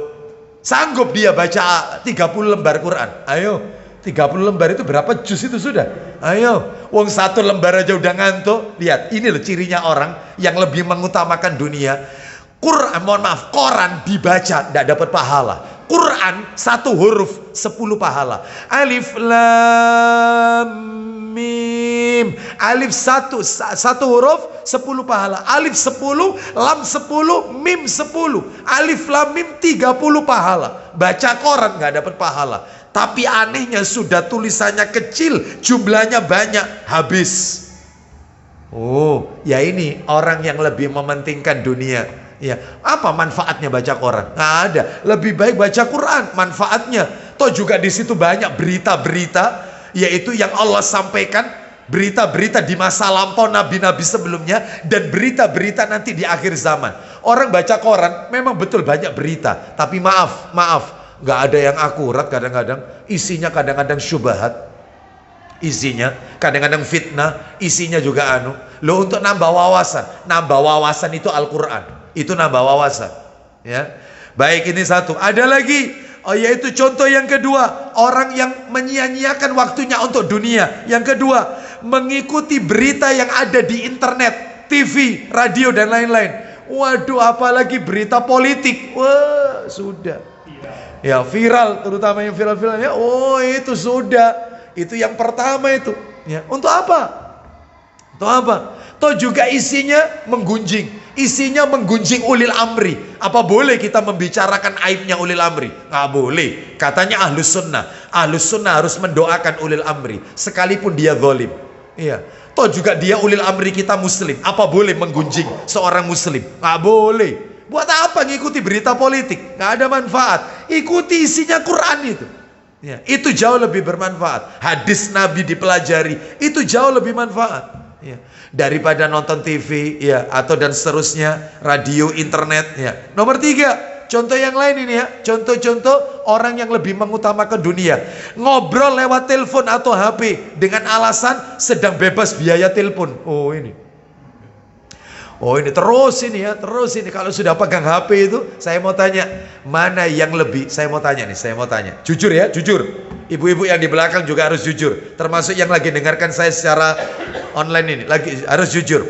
Sanggup dia baca 30 lembar Quran? Ayo, 30 lembar itu berapa juz itu sudah? Ayo, wong 1 lembar aja udah ngantuk. Lihat, ini loh cirinya orang yang lebih mengutamakan dunia. Koran dibaca tidak dapat pahala. Quran 1 huruf 10 pahala. Alif lam mim. Alif 1 huruf 10 pahala. Alif 10, lam 10, mim 10. Alif lam mim 30 pahala. Baca koran nggak dapat pahala. Tapi anehnya sudah tulisannya kecil, jumlahnya banyak, habis. Oh, ya ini orang yang lebih mementingkan dunia. Ya, apa manfaatnya baca koran? Nggak ada. Lebih baik baca Quran, manfaatnya. Toh juga di situ banyak berita-berita, yaitu yang Allah sampaikan, berita-berita di masa lampau nabi-nabi sebelumnya, dan berita-berita nanti di akhir zaman. Orang baca koran memang betul banyak berita, tapi maaf, nggak ada yang akurat kadang-kadang. Isinya kadang-kadang syubhat, isinya kadang-kadang fitnah, isinya juga Loh, untuk nambah wawasan itu Al-Quran. Itu nambah wawasan, ya. Baik, ini satu. Ada lagi, yaitu contoh yang kedua, orang yang menyia-nyiakan waktunya untuk dunia. Yang kedua, mengikuti berita yang ada di internet, TV, radio dan lain-lain. Waduh, apalagi berita politik. Wah, sudah. Ya, viral, terutama yang viral-viral ya. Oh, itu sudah. Itu yang pertama itu. Ya, untuk apa? Untuk apa? Toh juga isinya menggunjing. Isinya menggunjing ulil amri. Apa boleh kita membicarakan aibnya ulil amri? Nggak boleh. Katanya ahlus sunnah. Ahlus sunnah harus mendoakan ulil amri, sekalipun dia zalim. Iya. Toh juga dia ulil amri kita muslim. Apa boleh menggunjing seorang muslim? Nggak boleh. Buat apa ngikuti berita politik? Nggak ada manfaat. Ikuti isinya Quran itu. Ya, itu jauh lebih bermanfaat. Hadis Nabi dipelajari, itu jauh lebih manfaat. Ya, daripada nonton TV, ya, atau dan seterusnya, radio, internet. Ya. Nomor 3, contoh yang lain ini ya, contoh-contoh orang yang lebih mengutamakan dunia. Ngobrol lewat telepon atau HP dengan alasan sedang bebas biaya telepon. Oh ini terus ini kalau sudah pegang HP itu, saya mau tanya, mana yang lebih, saya mau tanya, jujur ya, jujur. Ibu-ibu yang di belakang juga harus jujur, termasuk yang lagi dengarkan saya secara online ini, lagi harus jujur.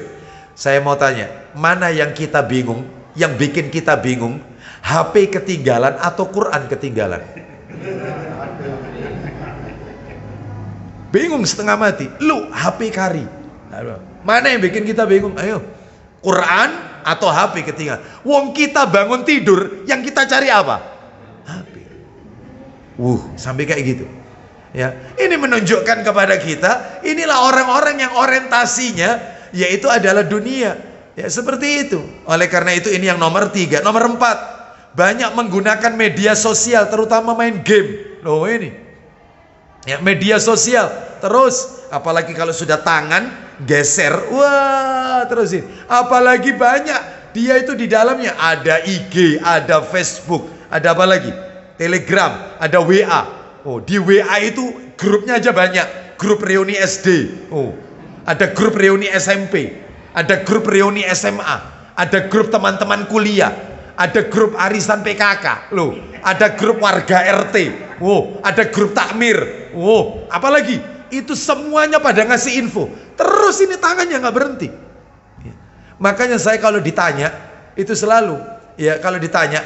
Saya mau tanya, mana yang kita bingung, yang bikin kita bingung, HP ketinggalan atau Quran ketinggalan? Bingung setengah mati, lu HP kari. Mana yang bikin kita bingung? Ayo, Quran atau HP ketinggalan? Wong kita bangun tidur, yang kita cari apa? HP. Sampai kayak gitu. Ya, ini menunjukkan kepada kita, inilah orang-orang yang orientasinya yaitu adalah dunia. Ya, seperti itu. Oleh karena itu ini yang nomor 3. Nomor 4, banyak menggunakan media sosial, terutama main game. Loh ini. Ya, media sosial terus, apalagi kalau sudah tangan geser, wah terusin. Apalagi banyak dia itu di dalamnya ada IG, ada Facebook, ada apa lagi? Telegram, ada WA. Oh, di WA itu grupnya aja banyak. Grup reuni SD. Oh, ada grup reuni SMP, ada grup reuni SMA, ada grup teman-teman kuliah, ada grup arisan PKK. Loh, ada grup warga RT. Oh, ada grup takmir. Oh, apalagi? Itu semuanya pada ngasih info. Terus ini tangannya nggak berhenti. Ya. Makanya saya kalau ditanya itu selalu, ya kalau ditanya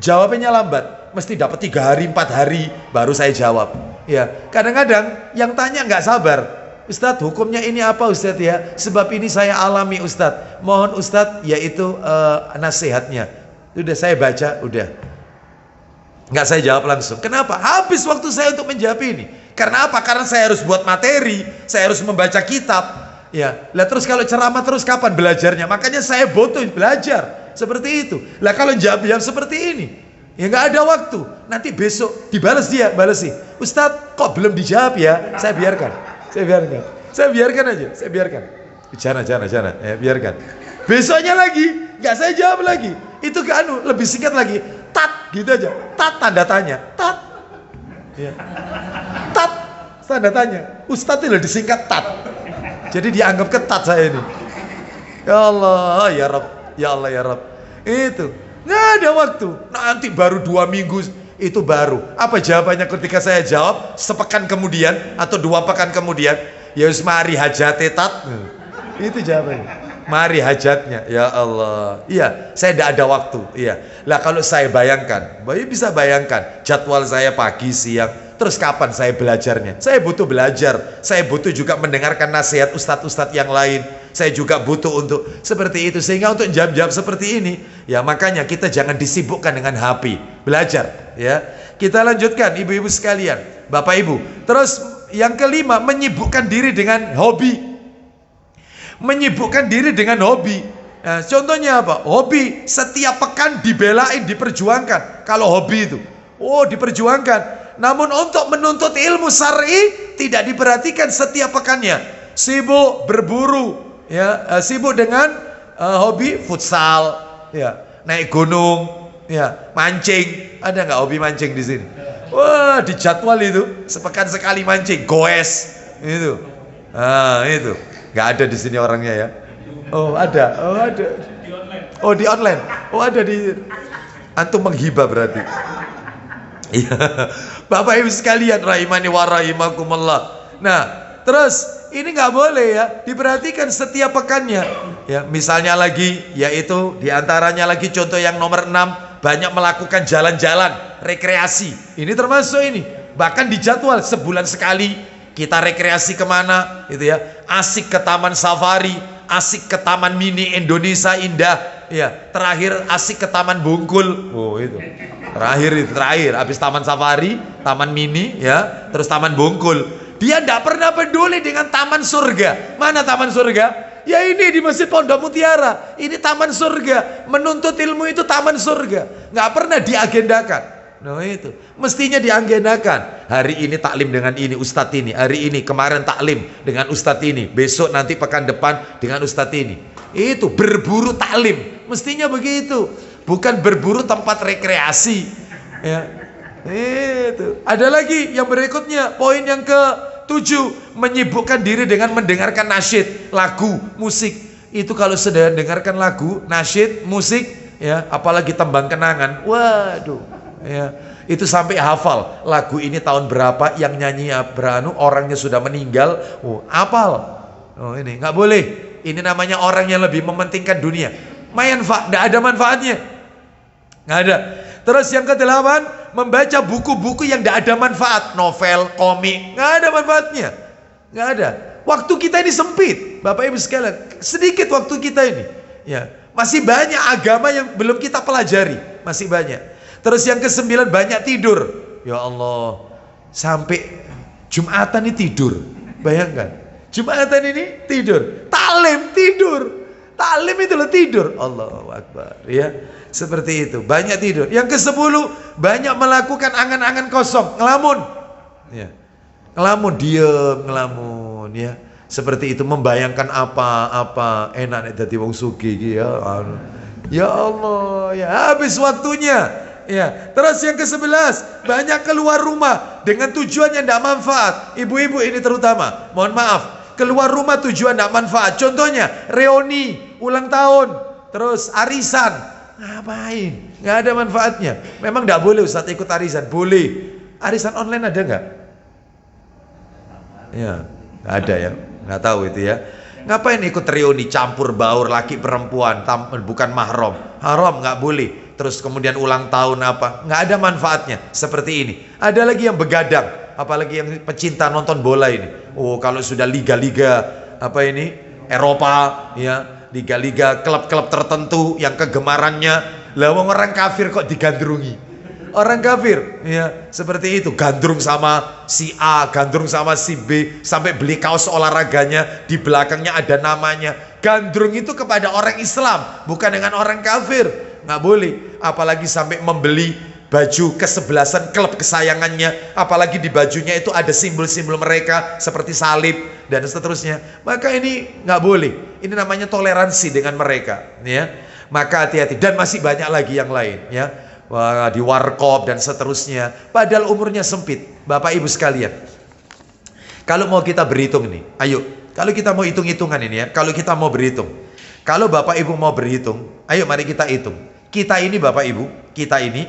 jawabnya lambat. Mesti dapat 3 hari, 4 hari baru saya jawab. Ya, kadang-kadang yang tanya nggak sabar. Ustadz, hukumnya ini apa Ustadz ya? Sebab ini saya alami Ustadz. Mohon Ustadz, yaitu nasihatnya. Udah saya baca, udah. Nggak saya jawab langsung. Kenapa? Habis waktu saya untuk menjawab ini. Karena apa? Karena saya harus buat materi, saya harus membaca kitab. Ya, lah terus kalau ceramah terus kapan belajarnya? Makanya saya butuh belajar seperti itu. Lah kalau jawab seperti ini, ya nggak ada waktu. Nanti besok dibalas dia, balas sih. Ustadz, kok belum dijawab ya? Saya biarkan aja, saya biarkan. Jangan, ya biarkan. Besoknya lagi, nggak saya jawab lagi. Itu ke lebih singkat lagi. Tat, gitu aja. Tat tanda tanya. Tat. Ya. Tat tanda tanya. Ustadz itu disingkat tat. Jadi dianggap ketat saya ini. Ya Allah, ya Rabb, ya Allah, ya Rabb. Itu nggak ada waktu. Nanti baru 2 minggu itu baru. Apa jawabannya ketika saya jawab sepekan kemudian atau 2 pekan kemudian? Ya wis mari hajate tat. Itu jawabannya. Mari hajatnya, ya Allah. Iya, saya tidak ada waktu. Iya. Lah kalau saya bayangkan, Bayi bisa bayangkan jadwal saya pagi, siang, terus kapan saya belajarnya? Saya butuh belajar. Saya butuh juga mendengarkan nasihat ustadz-ustadz yang lain. Saya juga butuh untuk seperti itu. Sehingga untuk jawab-jawab seperti ini, ya makanya kita jangan disibukkan dengan HP. Belajar, ya. Kita lanjutkan, ibu-ibu sekalian, bapak ibu. Terus yang kelima, menyibukkan diri dengan hobi. Menyibukkan diri dengan hobi. Nah, contohnya apa? Hobi setiap pekan dibelain, diperjuangkan. Kalau hobi itu, diperjuangkan. Namun untuk menuntut ilmu syar'i tidak diperhatikan setiap pekannya. Sibuk berburu, ya, sibuk dengan hobi futsal, ya, naik gunung, ya, mancing. Ada nggak hobi mancing di sini? Wah, dijadwal itu sepekan sekali mancing, goes itu. Itu. Nggak ada di sini orangnya ya. Oh ada. Oh di online. Oh ada di. Antum menghibah berarti. Iya. Bapak ibu sekalian, rahimani wa rahimakumullah. Nah, terus ini nggak boleh ya, diperhatikan setiap pekannya. Ya, misalnya lagi, yaitu diantaranya lagi contoh yang nomor 6, banyak melakukan jalan-jalan, rekreasi. Ini termasuk ini. Bahkan dijadwal sebulan sekali. Kita rekreasi kemana, gitu ya? Asik ke Taman Safari, asik ke Taman Mini Indonesia Indah, ya. Terakhir asik ke Taman Bungkul. Oh itu. Terakhir. Habis Taman Safari, Taman Mini, ya. Terus Taman Bungkul. Dia tidak pernah peduli dengan Taman Surga. Mana Taman Surga? Ya ini di Masjid Pondok Mutiara. Ini Taman Surga. Menuntut ilmu itu Taman Surga. Nggak pernah diagendakan. Nah itu mestinya diagendakan. Hari ini taklim dengan ini ustadz ini, hari ini kemarin taklim dengan ustadz ini, besok nanti pekan depan dengan ustadz ini. Itu berburu taklim, mestinya begitu, bukan berburu tempat rekreasi. Ya, itu. Ada lagi yang berikutnya, poin yang ke-7, menyibukkan diri dengan mendengarkan nasyid, lagu, musik. Itu kalau sedang dengarkan lagu, nasyid, musik, ya, apalagi tembang kenangan, waduh. Ya, itu sampai hafal lagu ini tahun berapa, yang nyanyi orangnya sudah meninggal, hafal. Ini nggak boleh. Ini namanya orang yang lebih mementingkan dunia. Tidak ada manfaatnya, nggak ada. Terus yang ke-8, membaca buku-buku yang tidak ada manfaat, novel, komik, nggak ada manfaatnya, nggak ada. Waktu kita ini sempit, bapak ibu sekalian, sedikit waktu kita ini. Ya, masih banyak agama yang belum kita pelajari, masih banyak. Terus yang ke-9, banyak tidur. Ya Allah, sampai Jumatan ini tidur. Bayangkan, Jumatan ini tidur. Taklim tidur. Taklim itu loh tidur. Allahu Akbar. Ya, seperti itu. Banyak tidur. Yang ke-10, banyak melakukan angan-angan kosong, ngelamun. Ya, ngelamun, diem, ngelamun. Ya, seperti itu, membayangkan apa enak nek dadi wong sugih ya. Ya Allah, ya habis waktunya. Ya, terus yang ke-11, banyak keluar rumah dengan tujuan yang tidak manfaat. Ibu-ibu ini terutama, mohon maaf, keluar rumah tujuan tidak manfaat. Contohnya reuni, ulang tahun, terus arisan. Ngapain? Nggak ada manfaatnya. Memang tidak boleh Ustaz ikut arisan. Boleh. Arisan online ada nggak? Ya, nggak ada ya. Nggak tahu itu ya. Ngapain ikut reuni, campur baur laki perempuan, bukan mahram. Haram, nggak boleh. Terus kemudian ulang tahun apa, nggak ada manfaatnya. Seperti ini. Ada lagi yang begadang, apalagi yang pecinta nonton bola ini. Kalau sudah liga-liga apa ini Eropa, ya, liga-liga klub-klub tertentu yang kegemarannya Lah wong orang kafir kok digandrungi. Orang kafir ya seperti itu, gandrung sama si A, gandrung sama si B, sampai beli kaos olahraganya di belakangnya ada namanya. Gandrung itu kepada orang Islam, bukan dengan orang kafir. Nggak boleh, apalagi sampai membeli baju kesebelasan klub kesayangannya, apalagi di bajunya itu ada simbol-simbol mereka seperti salib dan seterusnya. Maka ini nggak boleh. Ini namanya toleransi dengan mereka, ya. Maka hati-hati, dan masih banyak lagi yang lain, ya. Wah, di warkop dan seterusnya. Padahal umurnya sempit, Bapak Ibu sekalian. Kalau mau kita berhitung nih, ayo. Kalau kita mau hitung-hitungan ini ya, kalau kita mau berhitung, kalau Bapak Ibu mau berhitung, ayo mari kita hitung. Kita ini Bapak Ibu, kita ini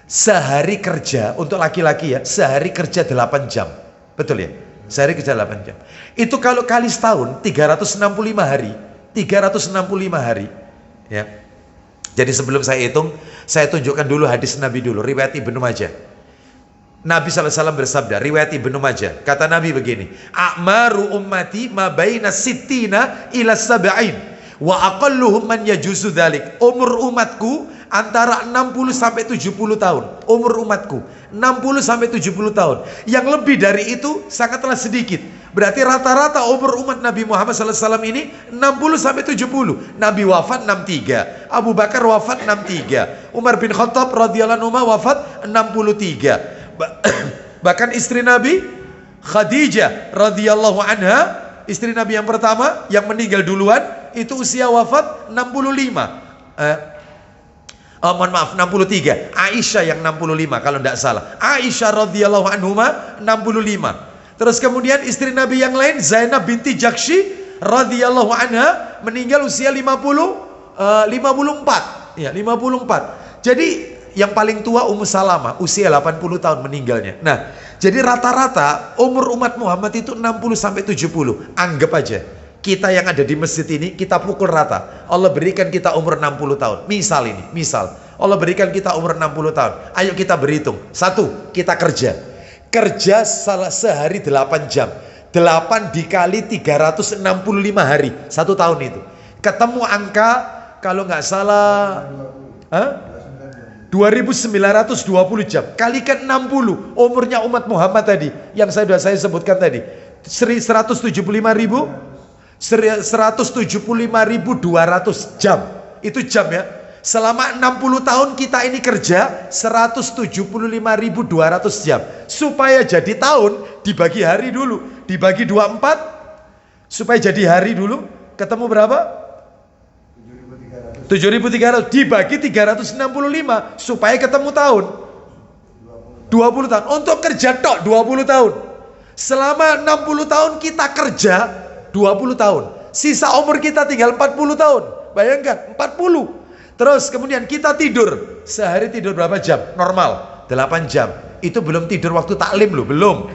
sehari kerja untuk laki-laki ya, sehari kerja 8 jam. Betul ya? Sehari kerja 8 jam. Itu kalau kali setahun 365 hari. 365 hari. Ya. Jadi sebelum saya hitung, saya tunjukkan dulu hadis Nabi dulu, riwayat Ibnu Majah. Nabi SAW bersabda, riwayat Ibnu Majah. Kata Nabi begini, "A'maru ummati ma baina sittina ila sab'in, wa aqalluhum man yajuzu dzalik." Umur umatku antara 60 sampai 70 tahun. Umur umatku 60 sampai 70 tahun. Yang lebih dari itu sangatlah sedikit. Berarti rata-rata umur umat Nabi Muhammad SAW ini 60 sampai 70. Nabi wafat 63, Abu Bakar wafat 63, Umar bin Khattab radhiyallahu anhu wafat 63. Bahkan istri Nabi Khadijah radhiyallahu anha, istri Nabi yang pertama yang meninggal duluan, itu usia wafat 65. Mohon maaf, 63. Aisyah yang 65 kalau tidak salah. Aisyah radhiyallahu anhuma 65. Terus kemudian istri Nabi yang lain, Zainab binti Jakshi radhiyallahu anha, meninggal usia 54. Ya, 54. Jadi yang paling tua Ummu Salamah, usia 80 tahun meninggalnya. Nah, jadi rata-rata umur umat Muhammad itu 60 sampai 70. Anggap aja kita yang ada di masjid ini, kita pukul rata. Allah berikan kita umur 60 tahun. Misal ini, misal Allah berikan kita umur 60 tahun. Ayo kita berhitung. 1, kita kerja. Kerja sehari 8 jam. 8 dikali 365 hari. 1 tahun itu. Ketemu angka kalau nggak salah 2920 jam. Kalikan 60 umurnya umat Muhammad tadi, yang sudah saya sebutkan tadi. 175.200 jam. Itu jam ya. Selama 60 tahun kita ini kerja 175.200 jam. Supaya jadi tahun dibagi hari dulu, dibagi 24 supaya jadi hari dulu, ketemu berapa? 7.300 dibagi 365 supaya ketemu tahun 20 tahun. Untuk kerja tok 20 tahun. Selama 60 tahun kita kerja 20 tahun. Sisa umur kita tinggal 40 tahun. Bayangkan 40. Terus kemudian kita tidur. Sehari tidur berapa jam? Normal 8 jam. Itu belum tidur waktu taklim loh, belum.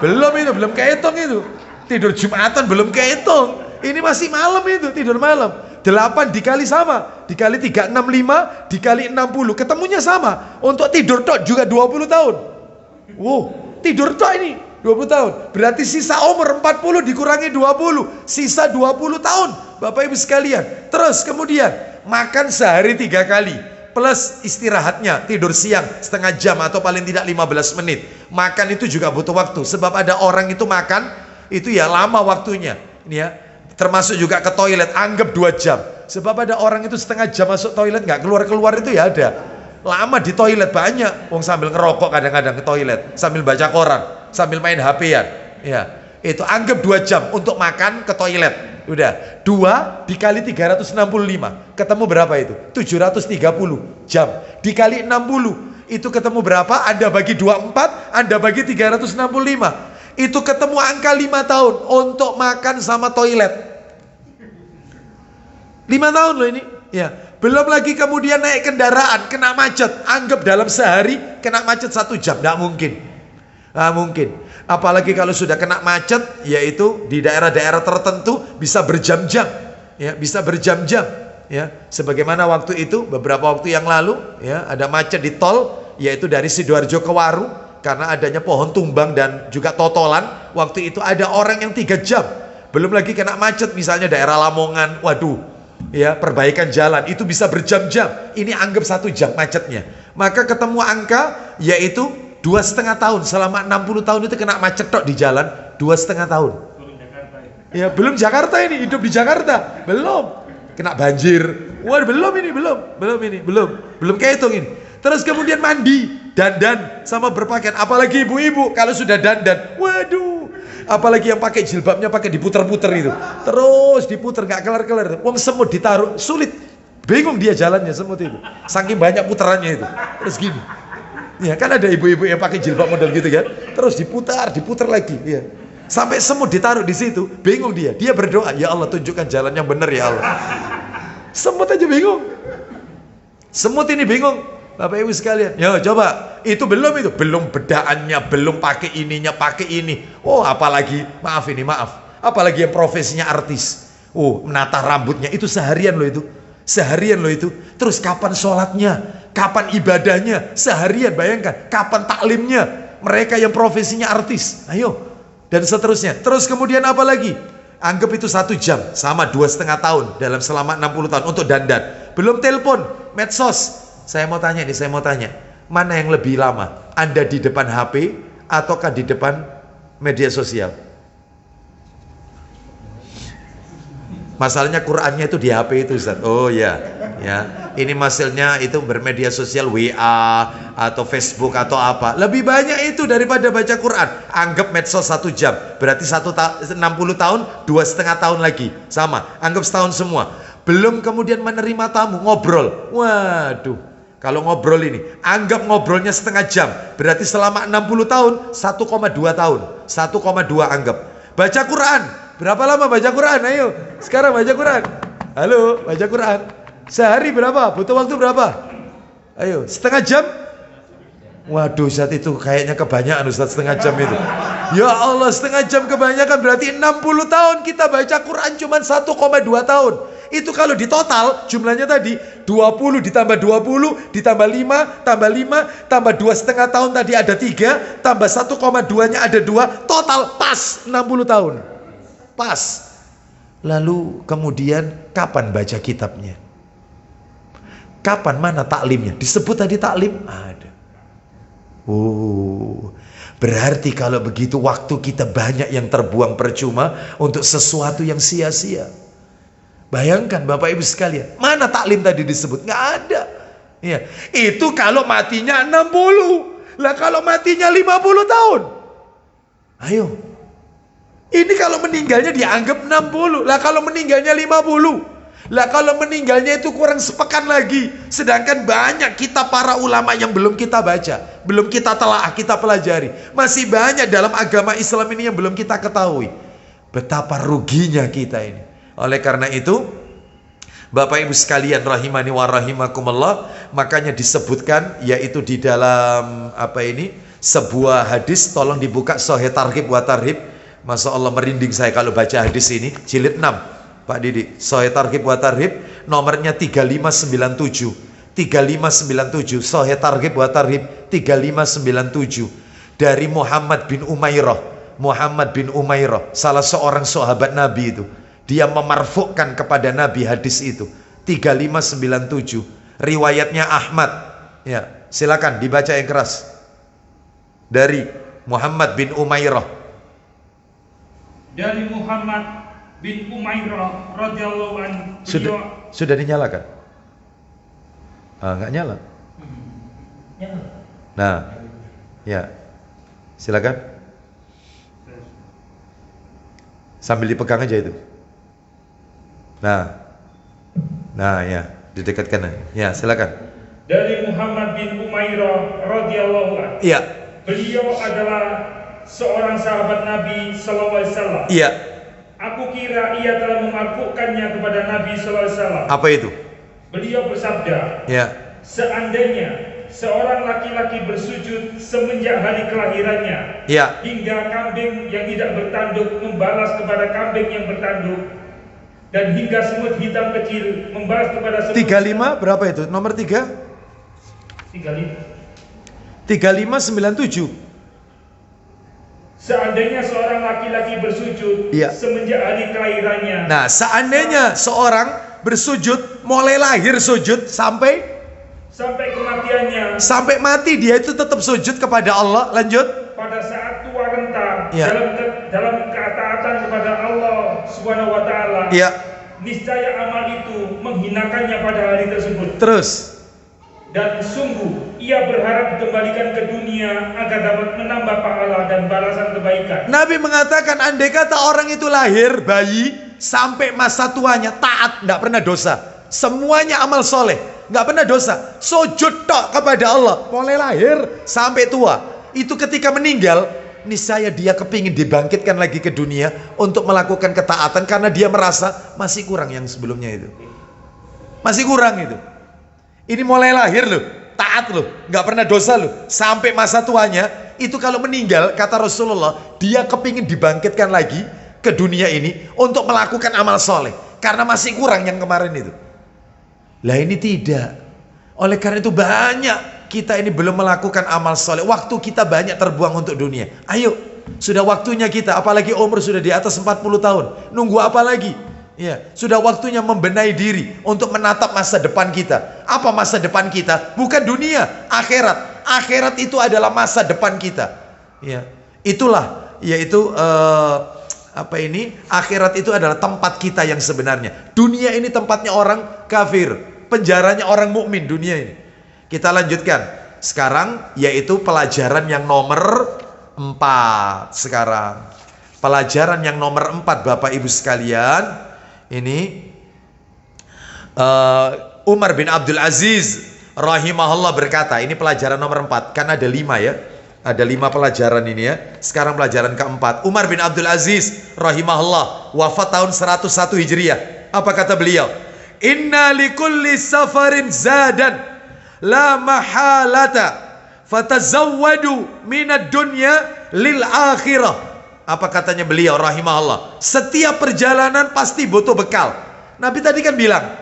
Belum itu, belum kehitung itu. Tidur Jumatan belum kehitung. Ini masih malam itu, tidur malam. 8 dikali sama, dikali 365, dikali 60, ketemunya sama. Untuk tidur tok juga 20 tahun. Wow, tidur tok ini 20 tahun. Berarti sisa umur 40 dikurangi 20, sisa 20 tahun. Bapak Ibu sekalian. Terus kemudian makan sehari 3 kali, plus istirahatnya, tidur siang setengah jam atau paling tidak 15 menit. Makan itu juga butuh waktu, sebab ada orang itu makan itu ya lama waktunya. Ini ya, termasuk juga ke toilet, anggap 2 jam. Sebab ada orang itu setengah jam masuk toilet nggak keluar-keluar, itu ya ada. Lama di toilet banyak, wong sambil ngerokok kadang-kadang ke toilet, sambil baca koran, sambil main HP-an. Ya, itu anggap 2 jam untuk makan ke toilet. Udah, 2 dikali 365, ketemu berapa itu? 730 jam. Dikali 60, itu ketemu berapa? Anda bagi 24, Anda bagi 365. Itu ketemu angka 5 tahun untuk makan sama toilet. 5 tahun loh ini. Ya, belum lagi kemudian naik kendaraan, kena macet. Anggap dalam sehari kena macet 1 jam, nggak mungkin. Nggak mungkin. Apalagi kalau sudah kena macet, yaitu di daerah-daerah tertentu bisa berjam-jam, ya, bisa berjam-jam, ya. Sebagaimana waktu itu beberapa waktu yang lalu, ya, ada macet di tol, yaitu dari Sidoarjo ke Waru, karena adanya pohon tumbang dan juga totolan. Waktu itu ada orang yang 3 jam. Belum lagi kena macet, misalnya daerah Lamongan, waduh, ya, perbaikan jalan itu bisa berjam-jam. Ini anggap 1 jam macetnya. Maka ketemu angka yaitu 2,5 tahun. Selama 60 tahun itu kena macet tok di jalan 2,5 tahun. Ya, belum Jakarta ini, hidup di Jakarta belum. Kena banjir. Wah, belum kehitung ini. Terus kemudian mandi, dandan sama berpakaian. Apalagi ibu-ibu kalau sudah dandan, waduh. Apalagi yang pakai jilbabnya pakai diputer-puter itu. Terus diputer nggak kelar-kelar. Wong semut ditaruh, sulit. Bingung dia jalannya semut itu. Saking banyak puterannya itu. Terus gini. Ya, kan ada ibu-ibu yang pakai jilbab model gitu kan. Terus diputar lagi, ya. Sampai semut ditaruh di situ, bingung dia. Dia berdoa, ya Allah tunjukkan jalan yang benar ya Allah. Semut aja bingung. Semut ini bingung. Bapak Ibu sekalian, yo coba, belum bedaannya, belum pakai ininya, pakai ini. Oh, apalagi maaf, apalagi yang profesinya artis. Oh, menata rambutnya itu seharian loh itu. Terus kapan sholatnya, kapan ibadahnya, seharian. Bayangkan, kapan taklimnya. Mereka yang profesinya artis, ayo. Dan seterusnya. Terus kemudian apa lagi? Anggap itu 1 jam, sama 2,5 tahun dalam selama 60 tahun untuk dandan. Belum telepon, medsos. Saya mau tanya, mana yang lebih lama? Anda di depan HP ataukah di depan media sosial? Masalahnya Qurannya itu di HP itu, Ustaz. Oh ya. Ini masalahnya itu bermedia sosial, WA atau Facebook atau apa. Lebih banyak itu daripada baca Quran. Anggap medsos 1 jam, berarti 60 tahun, 2,5 tahun lagi. Sama, anggap setahun semua. Belum kemudian menerima tamu, ngobrol. Waduh. Kalau ngobrol ini, anggap ngobrolnya setengah jam, berarti selama 60 tahun, 1,2 tahun. 1,2 anggap. Baca Quran, berapa lama baca Quran? Ayo, sekarang baca Quran. Halo, baca Quran. Sehari berapa? Butuh waktu berapa? Ayo, setengah jam? Waduh, saat itu kayaknya kebanyakan Ustaz, setengah jam itu. Ya Allah, setengah jam kebanyakan, berarti 60 tahun kita baca Quran cuma 1,2 tahun. Itu kalau di total jumlahnya tadi 20 ditambah 20 ditambah 5 tambah 5 tambah 2,5 tahun tadi ada 3 tambah 1,2 nya ada 2, total pas 60 tahun. Pas. Lalu kemudian kapan baca kitabnya? Kapan, mana taklimnya? Disebut tadi taklim? Ada. Oh, berarti kalau begitu waktu kita banyak yang terbuang percuma untuk sesuatu yang sia-sia. Bayangkan Bapak Ibu sekalian, mana taklim tadi disebut? Nggak ada. Ya, itu kalau matinya 60. Lah kalau matinya 50 tahun. Ayo. Ini kalau meninggalnya dianggap 60. Lah kalau meninggalnya 50. Lah kalau meninggalnya itu kurang sepekan lagi. Sedangkan banyak kita para ulama yang belum kita baca, belum kita telaah, kita pelajari. Masih banyak dalam agama Islam ini yang belum kita ketahui. Betapa ruginya kita ini. Oleh karena itu, Bapak Ibu sekalian rahimani wa rahimakumullah, makanya disebutkan yaitu di dalam sebuah hadis, tolong dibuka Sahih Targhib wa Tarhib. Masya Allah merinding saya kalau baca hadis ini, jilid 6. Pak Didi, Sahih Targhib wa Tarhib, nomornya 3597. 3597, Sahih Targhib wa Tarhib 3597. Dari Muhammad bin Umairah, salah seorang sahabat Nabi itu. Dia memarfukkan kepada Nabi hadis itu. 3597. Riwayatnya Ahmad. Ya, silakan dibaca yang keras. Dari Muhammad bin Umairah. Dari Muhammad bin Umairah radhiyallahu anhu. Sudah dinyalakan? Nggak nyala. Nah, ya, silakan. Sambil dipegang aja itu. Nah ya, didekatkan. Ya, silakan. Dari Muhammad bin Umairah radhiyallahu anhu. Iya. Beliau adalah seorang sahabat Nabi sallallahu alaihi wasallam. Iya. Aku kira ia telah memarfukkannya kepada Nabi sallallahu alaihi wasallam. Apa itu? Beliau bersabda, ya, seandainya seorang laki-laki bersujud semenjak hari kelahirannya, ya, hingga kambing yang tidak bertanduk membalas kepada kambing yang bertanduk, dan hingga semut hitam kecil membalas kepada semut 35 berapa itu? Nomor 3? 3597. Seandainya seorang laki-laki bersujud Iya. semenjak hari kelahirannya. Nah, seandainya seorang bersujud, mulai lahir sujud sampai kematiannya. Sampai mati dia itu tetap sujud kepada Allah. Lanjut. Pada saat tua renta, Ya. dalam ketaatan kepada Allah Subhanahu wa taala. Ya. Niscaya amal itu menghinakannya pada hari tersebut. Terus. Dan sungguh ia berharap dikembalikan ke dunia agar dapat menambah pahala dan balasan kebaikan. Nabi mengatakan andai kata orang itu lahir bayi sampai masa tuanya taat, tidak pernah dosa, semuanya amal soleh, nggak pernah dosa, sujud tok kepada Allah, mulai lahir sampai tua, itu ketika meninggal niscaya dia kepingin dibangkitkan lagi ke dunia untuk melakukan ketaatan karena dia merasa masih kurang yang sebelumnya itu, masih kurang itu. Ini mulai lahir loh, taat loh, nggak pernah dosa loh, sampai masa tuanya itu kalau meninggal kata Rasulullah dia kepingin dibangkitkan lagi ke dunia ini untuk melakukan amal soleh karena masih kurang yang kemarin itu. Lah ini tidak. Oleh karena itu banyak kita ini belum melakukan amal soleh. Waktu kita banyak terbuang untuk dunia. Ayo, sudah waktunya kita, apalagi umur sudah di atas 40 tahun. Nunggu apa lagi? Ya, sudah waktunya membenahi diri untuk menatap masa depan kita. Apa masa depan kita? Bukan dunia, akhirat. Akhirat itu adalah masa depan kita. Ya, itulah yaitu akhirat itu adalah tempat kita yang sebenarnya. Dunia ini tempatnya orang kafir, penjaranya orang mukmin dunia ini. Kita lanjutkan sekarang yaitu pelajaran yang nomor 4 sekarang. Pelajaran yang nomor 4 Bapak Ibu sekalian. Ini Umar bin Abdul Aziz rahimahullah berkata, ini pelajaran nomor 4, kan ada 5 ya. Ada 5 pelajaran ini ya. Sekarang pelajaran keempat. Umar bin Abdul Aziz rahimahullah wafat tahun 101 Hijriah. Apa kata beliau? Inna likulli safarin zadan la mahalata fatazawwadu minad dunya lil akhirah. Apa katanya beliau rahimahullah? Setiap perjalanan pasti butuh bekal. Nabi tadi kan bilang,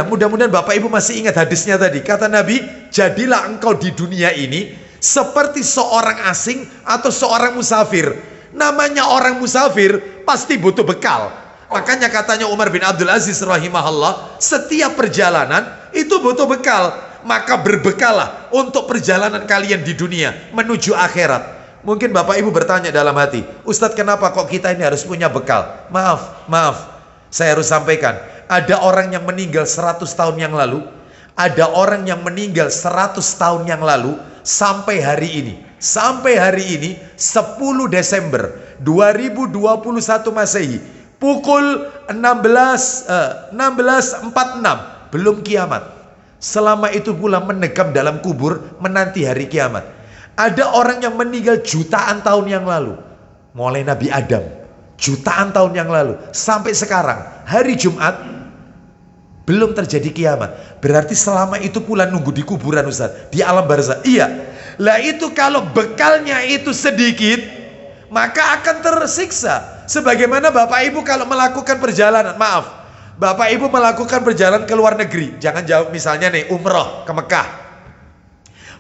mudah-mudahan Bapak Ibu masih ingat hadisnya tadi. Kata Nabi, jadilah engkau di dunia ini seperti seorang asing atau seorang musafir. Namanya orang musafir pasti butuh bekal. Makanya katanya Umar bin Abdul Aziz rahimahullah, setiap perjalanan itu butuh bekal. Maka berbekallah untuk perjalanan kalian di dunia menuju akhirat. Mungkin Bapak Ibu bertanya dalam hati, Ustadz kenapa kok kita ini harus punya bekal? Maaf, saya harus sampaikan. Ada orang yang meninggal 100 tahun yang lalu, ada orang yang meninggal 100 tahun yang lalu, sampai hari ini 10 Desember 2021 Masehi pukul 16.46 belum kiamat. Selama itu pula menegam dalam kubur menanti hari kiamat. Ada orang yang meninggal jutaan tahun yang lalu, mulai Nabi Adam, jutaan tahun yang lalu sampai sekarang hari Jumat belum terjadi kiamat. Berarti selama itu pula nunggu di kuburan Ustaz, di alam barzakh. Iya. Lah itu kalau bekalnya itu sedikit, maka akan tersiksa. Sebagaimana Bapak Ibu kalau melakukan perjalanan, Bapak Ibu melakukan perjalanan ke luar negeri, jangan jauh, misalnya nih umroh ke Mekah.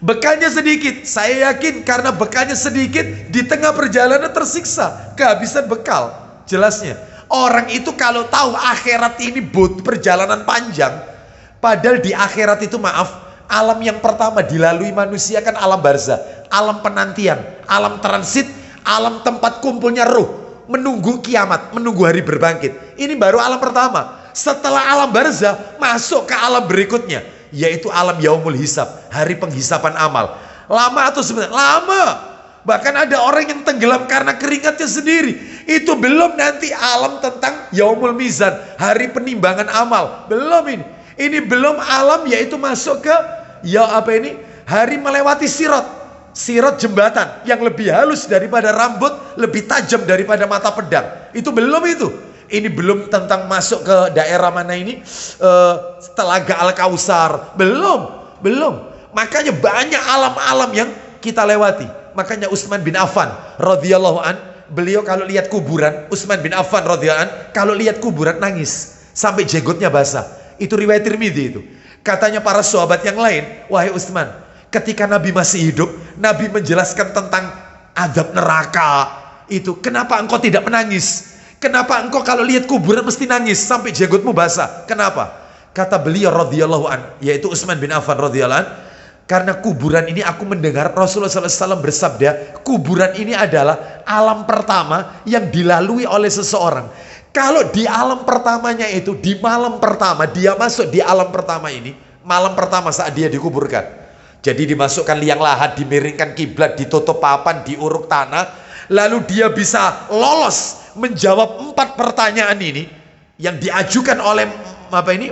Bekalnya sedikit, saya yakin karena bekalnya sedikit, di tengah perjalanan tersiksa, kehabisan bekal. Jelasnya, orang itu kalau tahu akhirat ini perjalanan panjang, padahal di akhirat itu alam yang pertama dilalui manusia kan alam barzakh, alam penantian, alam transit, alam tempat kumpulnya ruh, menunggu kiamat, menunggu hari berbangkit. Ini baru alam pertama. Setelah alam barzakh, masuk ke alam berikutnya, yaitu alam yaumul hisab, hari penghisapan amal. Lama atau sebentar? Lama. Bahkan ada orang yang tenggelam karena keringatnya sendiri. Itu belum nanti alam tentang yaumul mizan, hari penimbangan amal. Belum ini. Ini belum alam yaitu masuk ke hari melewati sirat. Sirat jembatan yang lebih halus daripada rambut, lebih tajam daripada mata pedang. Itu belum itu. Ini belum tentang masuk ke daerah mana ini, Telaga Al-Kausar. Belum. Makanya banyak alam-alam yang kita lewati. Makanya Utsman bin Affan radhiyallahu an, beliau kalau lihat kuburan, Utsman bin Affan radhiyallahu an, kalau lihat kuburan nangis sampai jenggotnya basah. Itu riwayat Tirmidzi itu. Katanya para sahabat yang lain, wahai Utsman, ketika Nabi masih hidup, Nabi menjelaskan tentang azab neraka itu, kenapa engkau tidak menangis? Kenapa engkau kalau lihat kuburan mesti nangis sampai jenggotmu basah? Kenapa? Kata beliau radhiyallahu an, yaitu Utsman bin Affan radhiyallahu an, karena kuburan ini aku mendengar Rasulullah SAW bersabda, kuburan ini adalah alam pertama yang dilalui oleh seseorang. Kalau di alam pertamanya itu, di malam pertama, dia masuk di alam pertama ini, malam pertama saat dia dikuburkan. Jadi dimasukkan liang lahat, dimiringkan kiblat, ditutup papan, diuruk tanah, lalu dia bisa lolos menjawab 4 pertanyaan ini yang diajukan oleh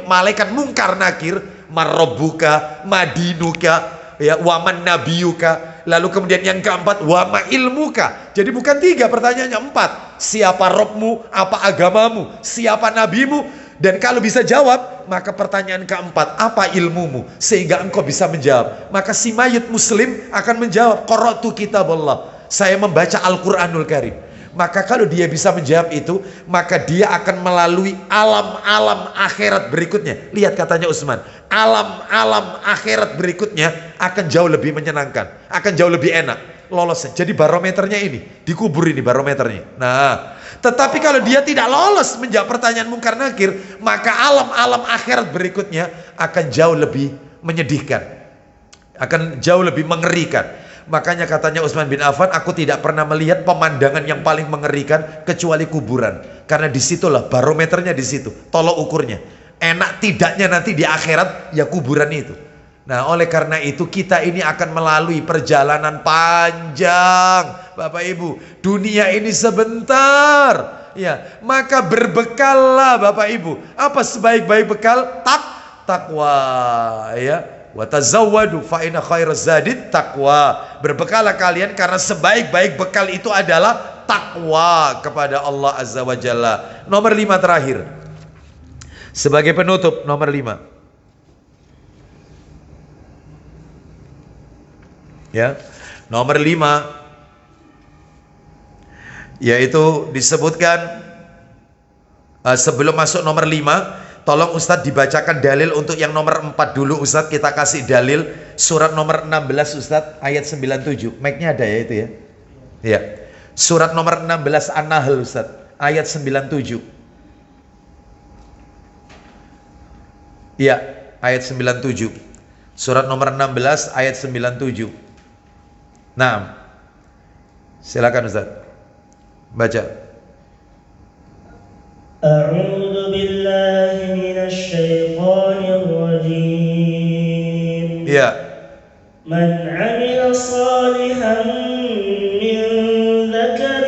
malaikat mungkar nakir, marrobuka, madinuka, ya, waman nabiyuka. Lalu kemudian yang keempat, wama ilmuka. Jadi bukan 3 pertanyaannya, 4. Siapa Robmu, apa agamamu, siapa nabimu. Dan kalau bisa jawab, maka pertanyaan keempat, apa ilmumu, sehingga engkau bisa menjawab. Maka si mayit muslim akan menjawab, qara'tu kitaballah, saya membaca Al-Quranul Karim. Maka kalau dia bisa menjawab itu, maka dia akan melalui alam-alam akhirat berikutnya. Lihat katanya Utsman, alam-alam akhirat berikutnya akan jauh lebih menyenangkan, akan jauh lebih enak lolosnya. Jadi barometernya ini, dikubur ini barometernya. Nah, tetapi kalau dia tidak lolos menjawab pertanyaan mungkar nakir, maka alam-alam akhirat berikutnya akan jauh lebih menyedihkan, akan jauh lebih mengerikan. Makanya katanya Utsman bin Affan, aku tidak pernah melihat pemandangan yang paling mengerikan kecuali kuburan. Karena disitulah barometernya, di situ tolok ukurnya. Enak tidaknya nanti di akhirat, ya kuburan itu. Nah, oleh karena itu kita ini akan melalui perjalanan panjang, Bapak Ibu. Dunia ini sebentar, ya. Maka berbekallah, Bapak Ibu. Apa sebaik-baik bekal? Takwa, ya. Wa tazawwadu fa inna khairaz zadit taqwa. Berbekalah kalian karena sebaik-baik bekal itu adalah takwa kepada Allah Azza wa Jalla. Nomor 5 terakhir. Sebagai penutup, nomor 5. Ya. Nomor 5 yaitu disebutkan sebelum masuk nomor 5, tolong Ustadz dibacakan dalil untuk yang nomor 4 dulu Ustadz. Kita kasih dalil surat nomor 16 Ustadz, ayat 97. Mic-nya ada ya itu ya. Ya. Surat nomor 16 An-Nahl Ustadz, ayat 97. Ya, ayat 97. Surat nomor 16 ayat 97. Nah, silakan Ustadz. Baca. أعوذ بالله من الشيطان الرجيم Ya. من عمل صالحا من ذكر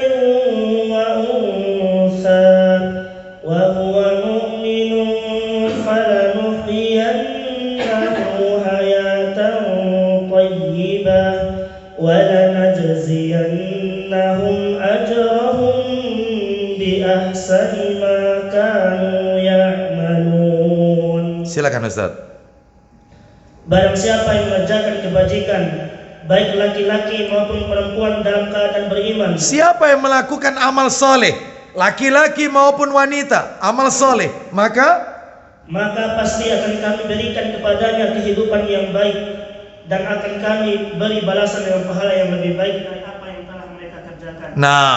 وأنثى وهو مؤمن فلنحيينه حياة طيبة ولنجزينهم أجرهم بأحسن ما كانوا يعملون. Silakan Ustaz. Barang siapa yang mengerjakan kebajikan, baik laki-laki maupun perempuan dalam keadaan beriman. Siapa yang melakukan amal soleh, laki-laki maupun wanita, amal soleh, maka pasti akan kami berikan kepadanya kehidupan yang baik, dan akan kami beri balasan dengan pahala yang lebih baik dari apa yang telah mereka kerjakan. Nah,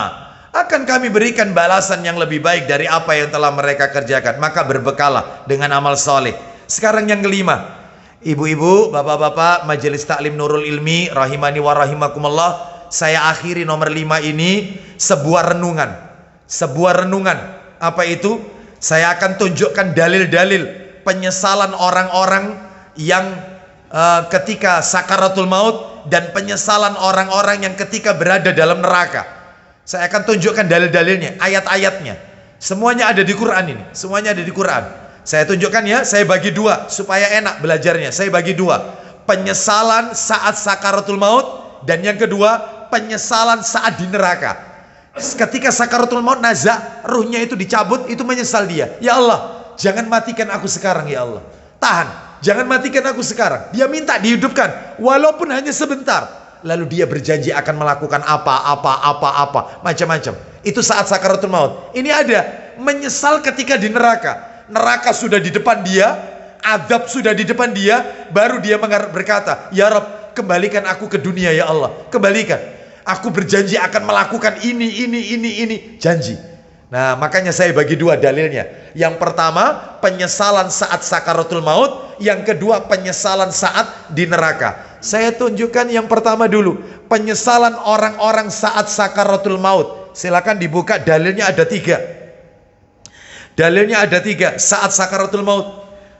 akan kami berikan balasan yang lebih baik dari apa yang telah mereka kerjakan. Maka berbekalah dengan amal soleh. Sekarang yang kelima, ibu-ibu, bapak-bapak, majelis taklim Nurul Ilmi rahimani wa rahimakumullah, saya akhiri nomor 5 ini sebuah renungan. Sebuah renungan. Apa itu? Saya akan tunjukkan dalil-dalil penyesalan orang-orang yang ketika sakaratul maut, dan penyesalan orang-orang yang ketika berada dalam neraka. Saya akan tunjukkan dalil-dalilnya, ayat-ayatnya. Semuanya ada di Quran ini. Semuanya ada di Quran. Saya tunjukkan ya, saya bagi 2 supaya enak belajarnya. Saya bagi 2. Penyesalan saat sakaratul maut, dan yang kedua, penyesalan saat di neraka. Ketika sakaratul maut nazak, ruhnya itu dicabut, itu menyesal dia. Ya Allah, jangan matikan aku sekarang ya Allah. Tahan, jangan matikan aku sekarang. Dia minta dihidupkan, walaupun hanya sebentar. Lalu dia berjanji akan melakukan apa, macam-macam. Itu saat sakaratul maut. Ini ada menyesal ketika di neraka. Neraka sudah di depan dia, azab sudah di depan dia, baru dia berkata, ya Rabb, kembalikan aku ke dunia ya Allah. Kembalikan. Aku berjanji akan melakukan ini. Janji. Nah, makanya saya bagi dua dalilnya. Yang pertama, penyesalan saat sakaratul maut. Yang kedua, penyesalan saat di neraka. Saya tunjukkan yang pertama dulu. Penyesalan orang-orang saat sakaratul maut. Silakan dibuka, dalilnya ada 3. Dalilnya ada 3 saat sakaratul maut.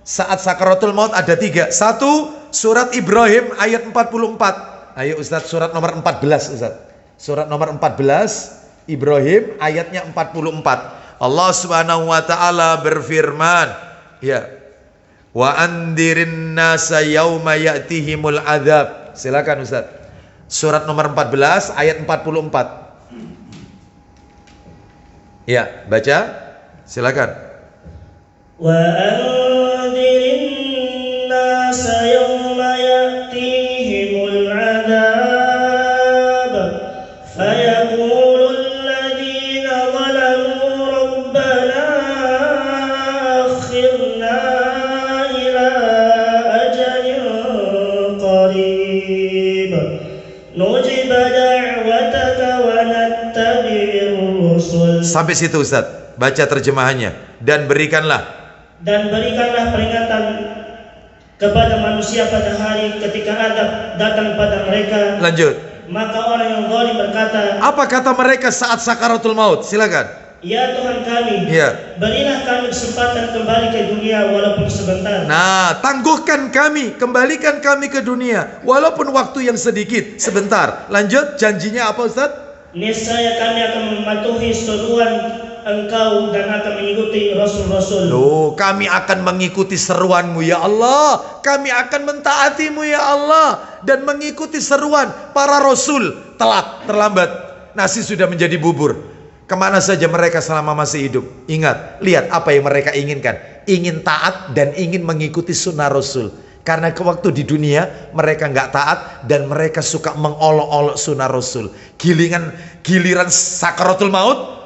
Saat sakaratul maut ada 3. 1, surat Ibrahim ayat 44. Ayo Ustaz, surat nomor 14 Ustaz. Surat nomor 14 Ibrahim ayatnya 44. Allah Subhanahu wa taala berfirman, ya. Wa andirin nasa yauma ya'tihimul adzab. Silakan Ustaz. Surat nomor 14 ayat 44. Ya, baca. Silakan. Wa andirin nasa yawma ya'tihimul adzab fayaqulu alladhina zalamu rabbana akhirna ila ajalin qarib nujib da'wataka wa nattabi'ir rusul. Sampai situ Ustaz. Baca terjemahannya. Dan berikanlah peringatan kepada manusia pada hari ketika azab datang pada mereka. Lanjut. Maka orang yang zalim berkata, apa kata mereka saat sakaratul maut? Silakan. Ya Tuhan kami, Ya. berilah kami kesempatan kembali ke dunia walaupun sebentar. Nah, tangguhkan kami, kembalikan kami ke dunia walaupun waktu yang sedikit, sebentar. Lanjut, janjinya apa Ustaz? Niscaya kami akan mematuhi seruan Engkau dan akan mengikuti Rasul-Rasul. Loh, kami akan mengikuti seruanmu ya Allah. Kami akan mentaatimu ya Allah. Dan mengikuti seruan para Rasul. Telat, terlambat, nasi sudah menjadi bubur. Kemana saja mereka selama masih hidup. Ingat, lihat apa yang mereka inginkan. Ingin taat dan ingin mengikuti sunnah Rasul. Karena ke waktu di dunia mereka nggak taat dan mereka suka mengolok-olok sunnah Rasul. Giliran sakaratul maut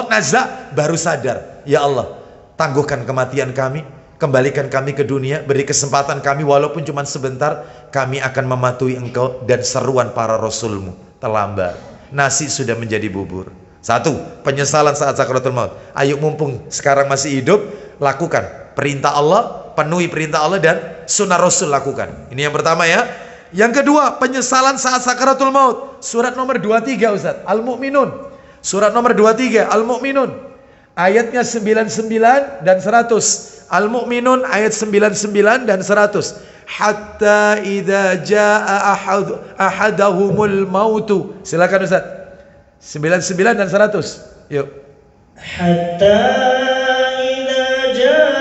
nazak baru sadar. Ya Allah, tangguhkan kematian kami, kembalikan kami ke dunia, beri kesempatan kami walaupun cuma sebentar. Kami akan mematuhi Engkau dan seruan para Rasulmu. Terlambat, nasi sudah menjadi bubur. 1, penyesalan saat sakaratul maut. Ayo mumpung sekarang masih hidup, lakukan perintah Allah, penuhi perintah Allah dan sunnah Rasul lakukan. Ini yang pertama ya. Yang kedua, penyesalan saat sakaratul maut. Surat nomor 23 Ustaz, Al-Mu'minun. Surat nomor 23 Al-Mu'minun. Ayatnya 99 dan 100. Al-Mu'minun ayat 99 dan 100. Hatta idza jaa ahadahumul mautu. Silakan Ustaz. 99 dan 100. Yuk. Hatta idza jaa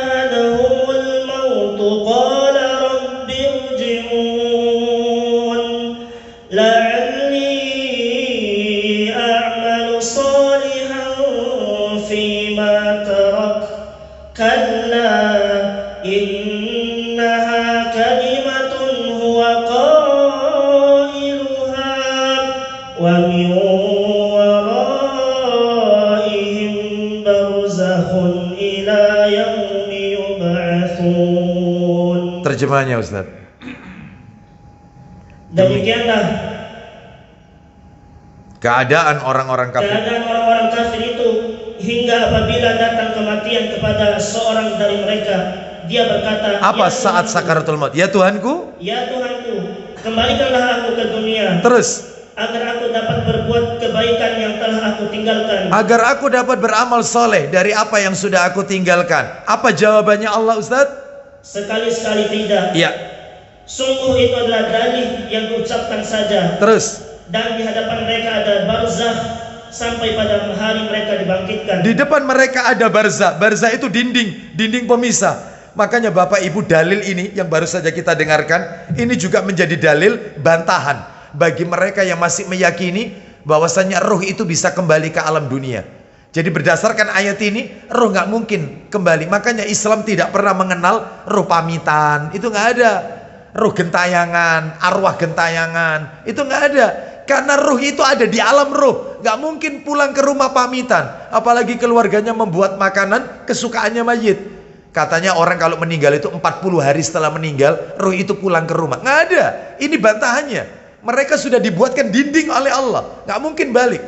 ahadahumul mautu qala rabbi irji'un la'alli a'malu salihan fima tarak kalla innaha kalimatun huwa qailuha wa min waraihim barzakhun ila yaumi yub'atsun. Terjemahannya Ustaz. Demikianlah keadaan orang-orang kafir. keadaan orang-orang kafir itu hingga apabila datang kematian kepada seorang dari mereka, dia berkata, Apa "Ya saat Tuhanku, sakaratul maut? Ya Tuhanku. ya Tuhanku, kembalikanlah aku ke dunia Terus, agar aku dapat berbuat kebaikan yang telah aku tinggalkan." agar aku dapat beramal soleh dari apa yang sudah aku tinggalkan. Apa jawabannya Allah Ustaz? Sekali-sekali tidak. Ya. Sungguh itu adalah dalih yang diucapkan saja. Terus, Dan di hadapan mereka ada barzakh sampai pada hari mereka dibangkitkan. di depan mereka ada barzah. Barzah itu dinding pemisah. Makanya Bapak Ibu, dalil ini yang baru saja kita dengarkan, ini juga menjadi dalil bantahan bagi mereka yang masih meyakini bahwasanya roh itu bisa kembali ke alam dunia. Jadi berdasarkan ayat ini, roh nggak mungkin kembali. Makanya Islam tidak pernah mengenal roh pamitan. Itu nggak ada. Roh gentayangan, arwah gentayangan, itu nggak ada. Karena roh itu ada di alam roh, nggak mungkin pulang ke rumah pamitan. Apalagi keluarganya membuat makanan kesukaannya mayit. Katanya orang kalau meninggal itu 40 hari setelah meninggal, roh itu pulang ke rumah. Nggak ada. Ini bantahannya. Mereka sudah dibuatkan dinding oleh Allah, nggak mungkin balik.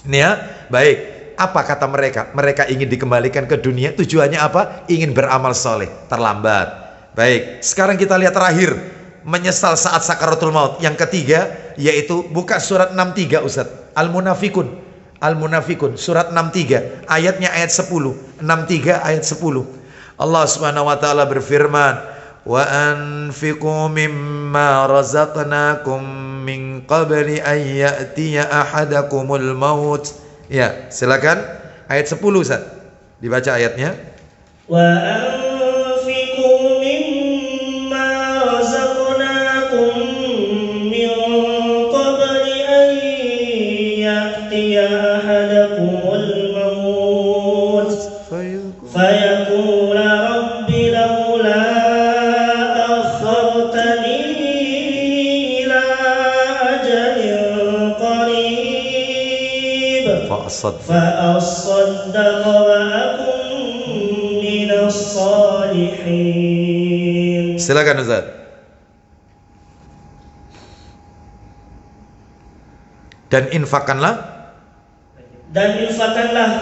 Ini ya, baik. Apa kata mereka? Mereka ingin dikembalikan ke dunia. Tujuannya apa? Ingin beramal soleh. Terlambat. Baik. Sekarang kita lihat terakhir. Menyesal saat sakaratul maut. Yang ketiga, yaitu buka surat 63 Ustaz. Al-Munafikun. Al-Munafikun. Surat 63. Ayatnya ayat 10. 63 ayat 10. Allah Subhanahu wa taala berfirman, "Wa anfiqu mimma razaqnakum min qabli an ya'tiya ahadakumul maut." Ya, silakan ayat 10 Ustaz. Dibaca ayatnya. Wa anfiqu mimma razaqnakum min qabli an ya'tiya ahadakumul maut fayaqula rabbi laula akhartani ila ajalin qarib فأصدق وأكن من الصالحين. Silakan Ustaz. Dan infakkanlah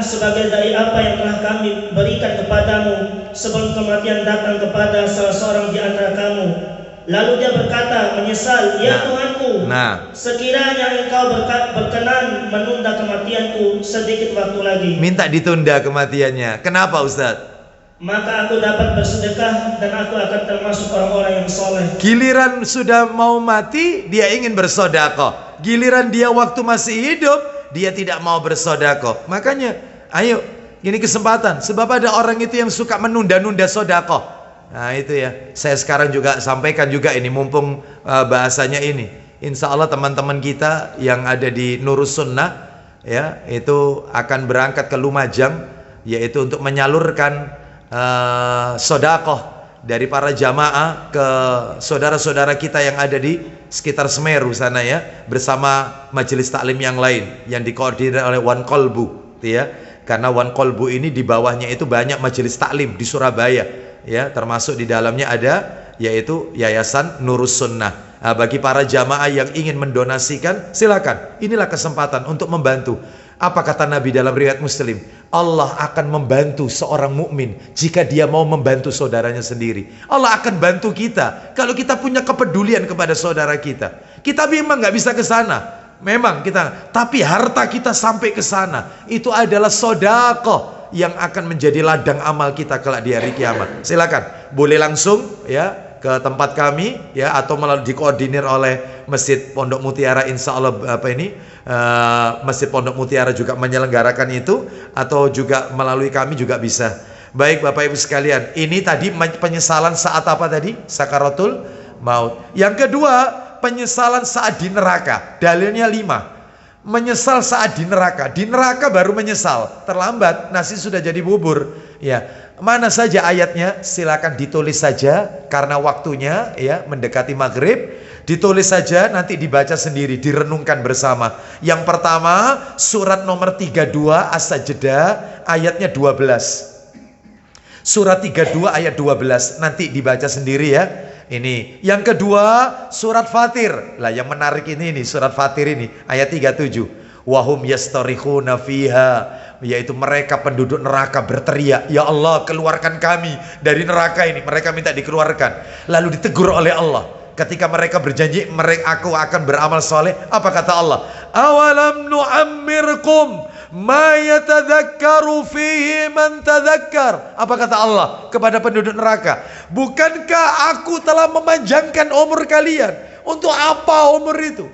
sebagai dari apa yang telah kami berikan kepadamu sebelum kematian datang kepada salah seorang di antara kamu. Lalu dia berkata, menyesal, ya Tuhanku, sekiranya engkau berkenan menunda kematianku sedikit waktu lagi. Minta ditunda kematiannya. Kenapa Ustaz? Maka aku dapat bersedekah dan aku akan termasuk orang-orang yang soleh. Giliran sudah mau mati, dia ingin bersedekah. Giliran dia waktu masih hidup, dia tidak mau bersedekah. Makanya, ayo, ini kesempatan. Sebab ada orang itu yang suka menunda-nunda sedekah. Nah itu ya, saya sekarang juga sampaikan juga ini, mumpung bahasanya ini. Insya Allah teman-teman kita yang ada di Nurus Sunnah, ya, itu akan berangkat ke Lumajang, yaitu untuk menyalurkan sodakoh dari para jamaah ke saudara-saudara kita yang ada di sekitar Semeru sana ya, bersama majelis taklim yang lain yang dikoordinir oleh One Kolbu, ya. Karena One Kolbu ini di bawahnya itu banyak majelis taklim di Surabaya. Ya, termasuk di dalamnya ada yaitu Yayasan Nurus Sunnah. Nah, bagi para jamaah yang ingin mendonasikan, silakan. Inilah kesempatan untuk membantu. Apa kata Nabi dalam riwayat Muslim? Allah akan membantu seorang mukmin jika dia mau membantu saudaranya sendiri. Allah akan bantu kita kalau kita punya kepedulian kepada saudara kita. Kita memang nggak bisa ke sana. Memang kita, tapi harta kita sampai ke sana itu adalah sedekah yang akan menjadi ladang amal kita kelak di hari kiamat. Silakan, boleh langsung ya ke tempat kami ya, atau malah dikoordinir oleh Masjid Pondok Mutiara. Insya Allah Masjid Pondok Mutiara juga menyelenggarakan itu, atau juga melalui kami juga bisa. Baik Bapak Ibu sekalian, ini tadi penyesalan saat apa tadi? Sakaratul maut. Yang kedua, penyesalan saat di neraka. Dalilnya 5. Menyesal saat di neraka baru menyesal, terlambat, nasi sudah jadi bubur. Ya, mana saja ayatnya? Silakan ditulis saja karena waktunya ya mendekati maghrib. Ditulis saja, nanti dibaca sendiri, direnungkan bersama. Yang pertama, surat nomor 32 As-Sajdah ayatnya 12. Surat 32 ayat 12 nanti dibaca sendiri ya. Ini. Yang kedua, surat Fatir. Lah yang menarik ini surat Fatir ini ayat 37. Wahum yastarikhuna fiha, yaitu mereka penduduk neraka berteriak, ya Allah, keluarkan kami dari neraka ini. Mereka minta dikeluarkan. Lalu ditegur oleh Allah. Ketika mereka berjanji, aku akan beramal soleh. Apa kata Allah? Awalam nu'ammirkum ma yatadzakkaru fihi man tadzakkar. Apa kata Allah kepada penduduk neraka? Bukankah aku telah memanjangkan umur kalian? Untuk apa umur itu?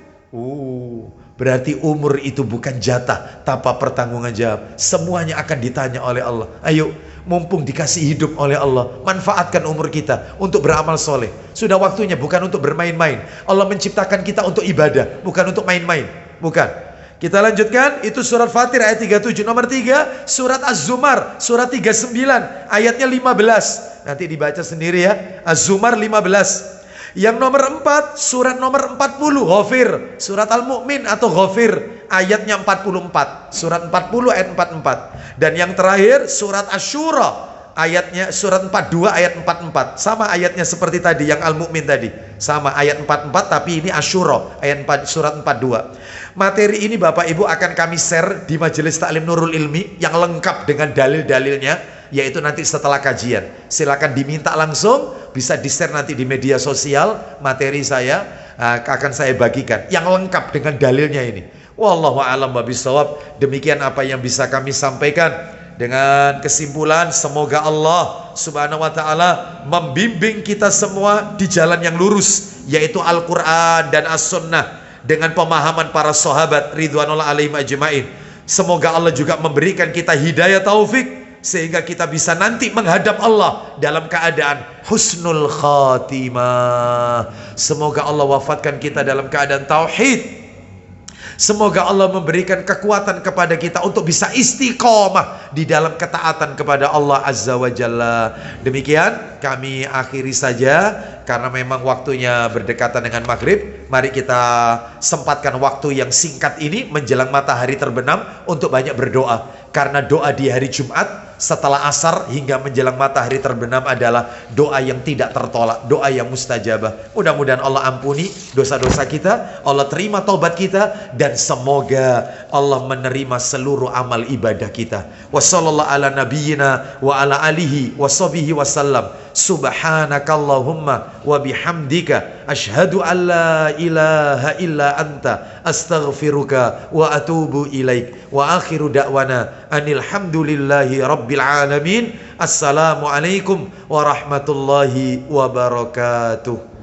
Berarti umur itu bukan jatah tanpa pertanggungan jawab. Semuanya akan ditanya oleh Allah. Ayo, mumpung dikasih hidup oleh Allah, manfaatkan umur kita untuk beramal soleh. Sudah waktunya, bukan untuk bermain-main. Allah menciptakan kita untuk ibadah, bukan untuk main-main. Bukan. Kita lanjutkan, itu surat Fatir ayat 37. Nomor 3, surat Az-Zumar, surat 39, ayatnya 15. Nanti dibaca sendiri ya, Az-Zumar 15. Yang nomor 4, surat nomor 40, Ghafir, surat Al-Mu'min atau Ghafir, ayatnya 44. Surat 40 ayat 44. Dan yang terakhir, surat Asy-Syura, ayatnya surat 42 ayat 44. Sama ayatnya seperti tadi yang Al-Mu'min tadi. Sama ayat 44 tapi ini Asyura ayat 4, surat 42. Materi ini Bapak Ibu akan kami share di Majelis Taklim Nurul Ilmi yang lengkap dengan dalil-dalilnya, yaitu nanti setelah kajian. Silakan diminta langsung, bisa di-share nanti di media sosial. Materi saya akan saya bagikan yang lengkap dengan dalilnya ini. Wallahu a'lam bishawab. Demikian apa yang bisa kami sampaikan. Dengan kesimpulan, semoga Allah subhanahu wa ta'ala membimbing kita semua di jalan yang lurus, yaitu Al-Quran dan As-Sunnah, dengan pemahaman para sahabat ridwanullah alaihim ajma'in. Semoga Allah juga memberikan kita hidayah taufik, sehingga kita bisa nanti menghadap Allah dalam keadaan husnul khatimah. Semoga Allah wafatkan kita dalam keadaan tauhid. Semoga Allah memberikan kekuatan kepada kita untuk bisa istiqomah di dalam ketaatan kepada Allah Azza wa Jalla. Demikian kami akhiri saja, karena memang waktunya berdekatan dengan maghrib. Mari kita sempatkan waktu yang singkat ini menjelang matahari terbenam untuk banyak berdoa. Karena doa di hari Jumat setelah asar hingga menjelang matahari terbenam adalah doa yang tidak tertolak, doa yang mustajabah. Mudah-mudahan Allah ampuni dosa-dosa kita, Allah terima taubat kita, dan semoga Allah menerima seluruh amal ibadah kita. Wassallallahu ala nabiyyina wa ala alihi wa sahbihi wasallam. Subhanakallahumma wa bihamdika asyhadu an la ilaha illa anta astaghfiruka wa atubu ilaik. Wa akhiru da'wana anil hamdulillahi rabbil alamin. Assalamualaikum warahmatullahi wabarakatuh.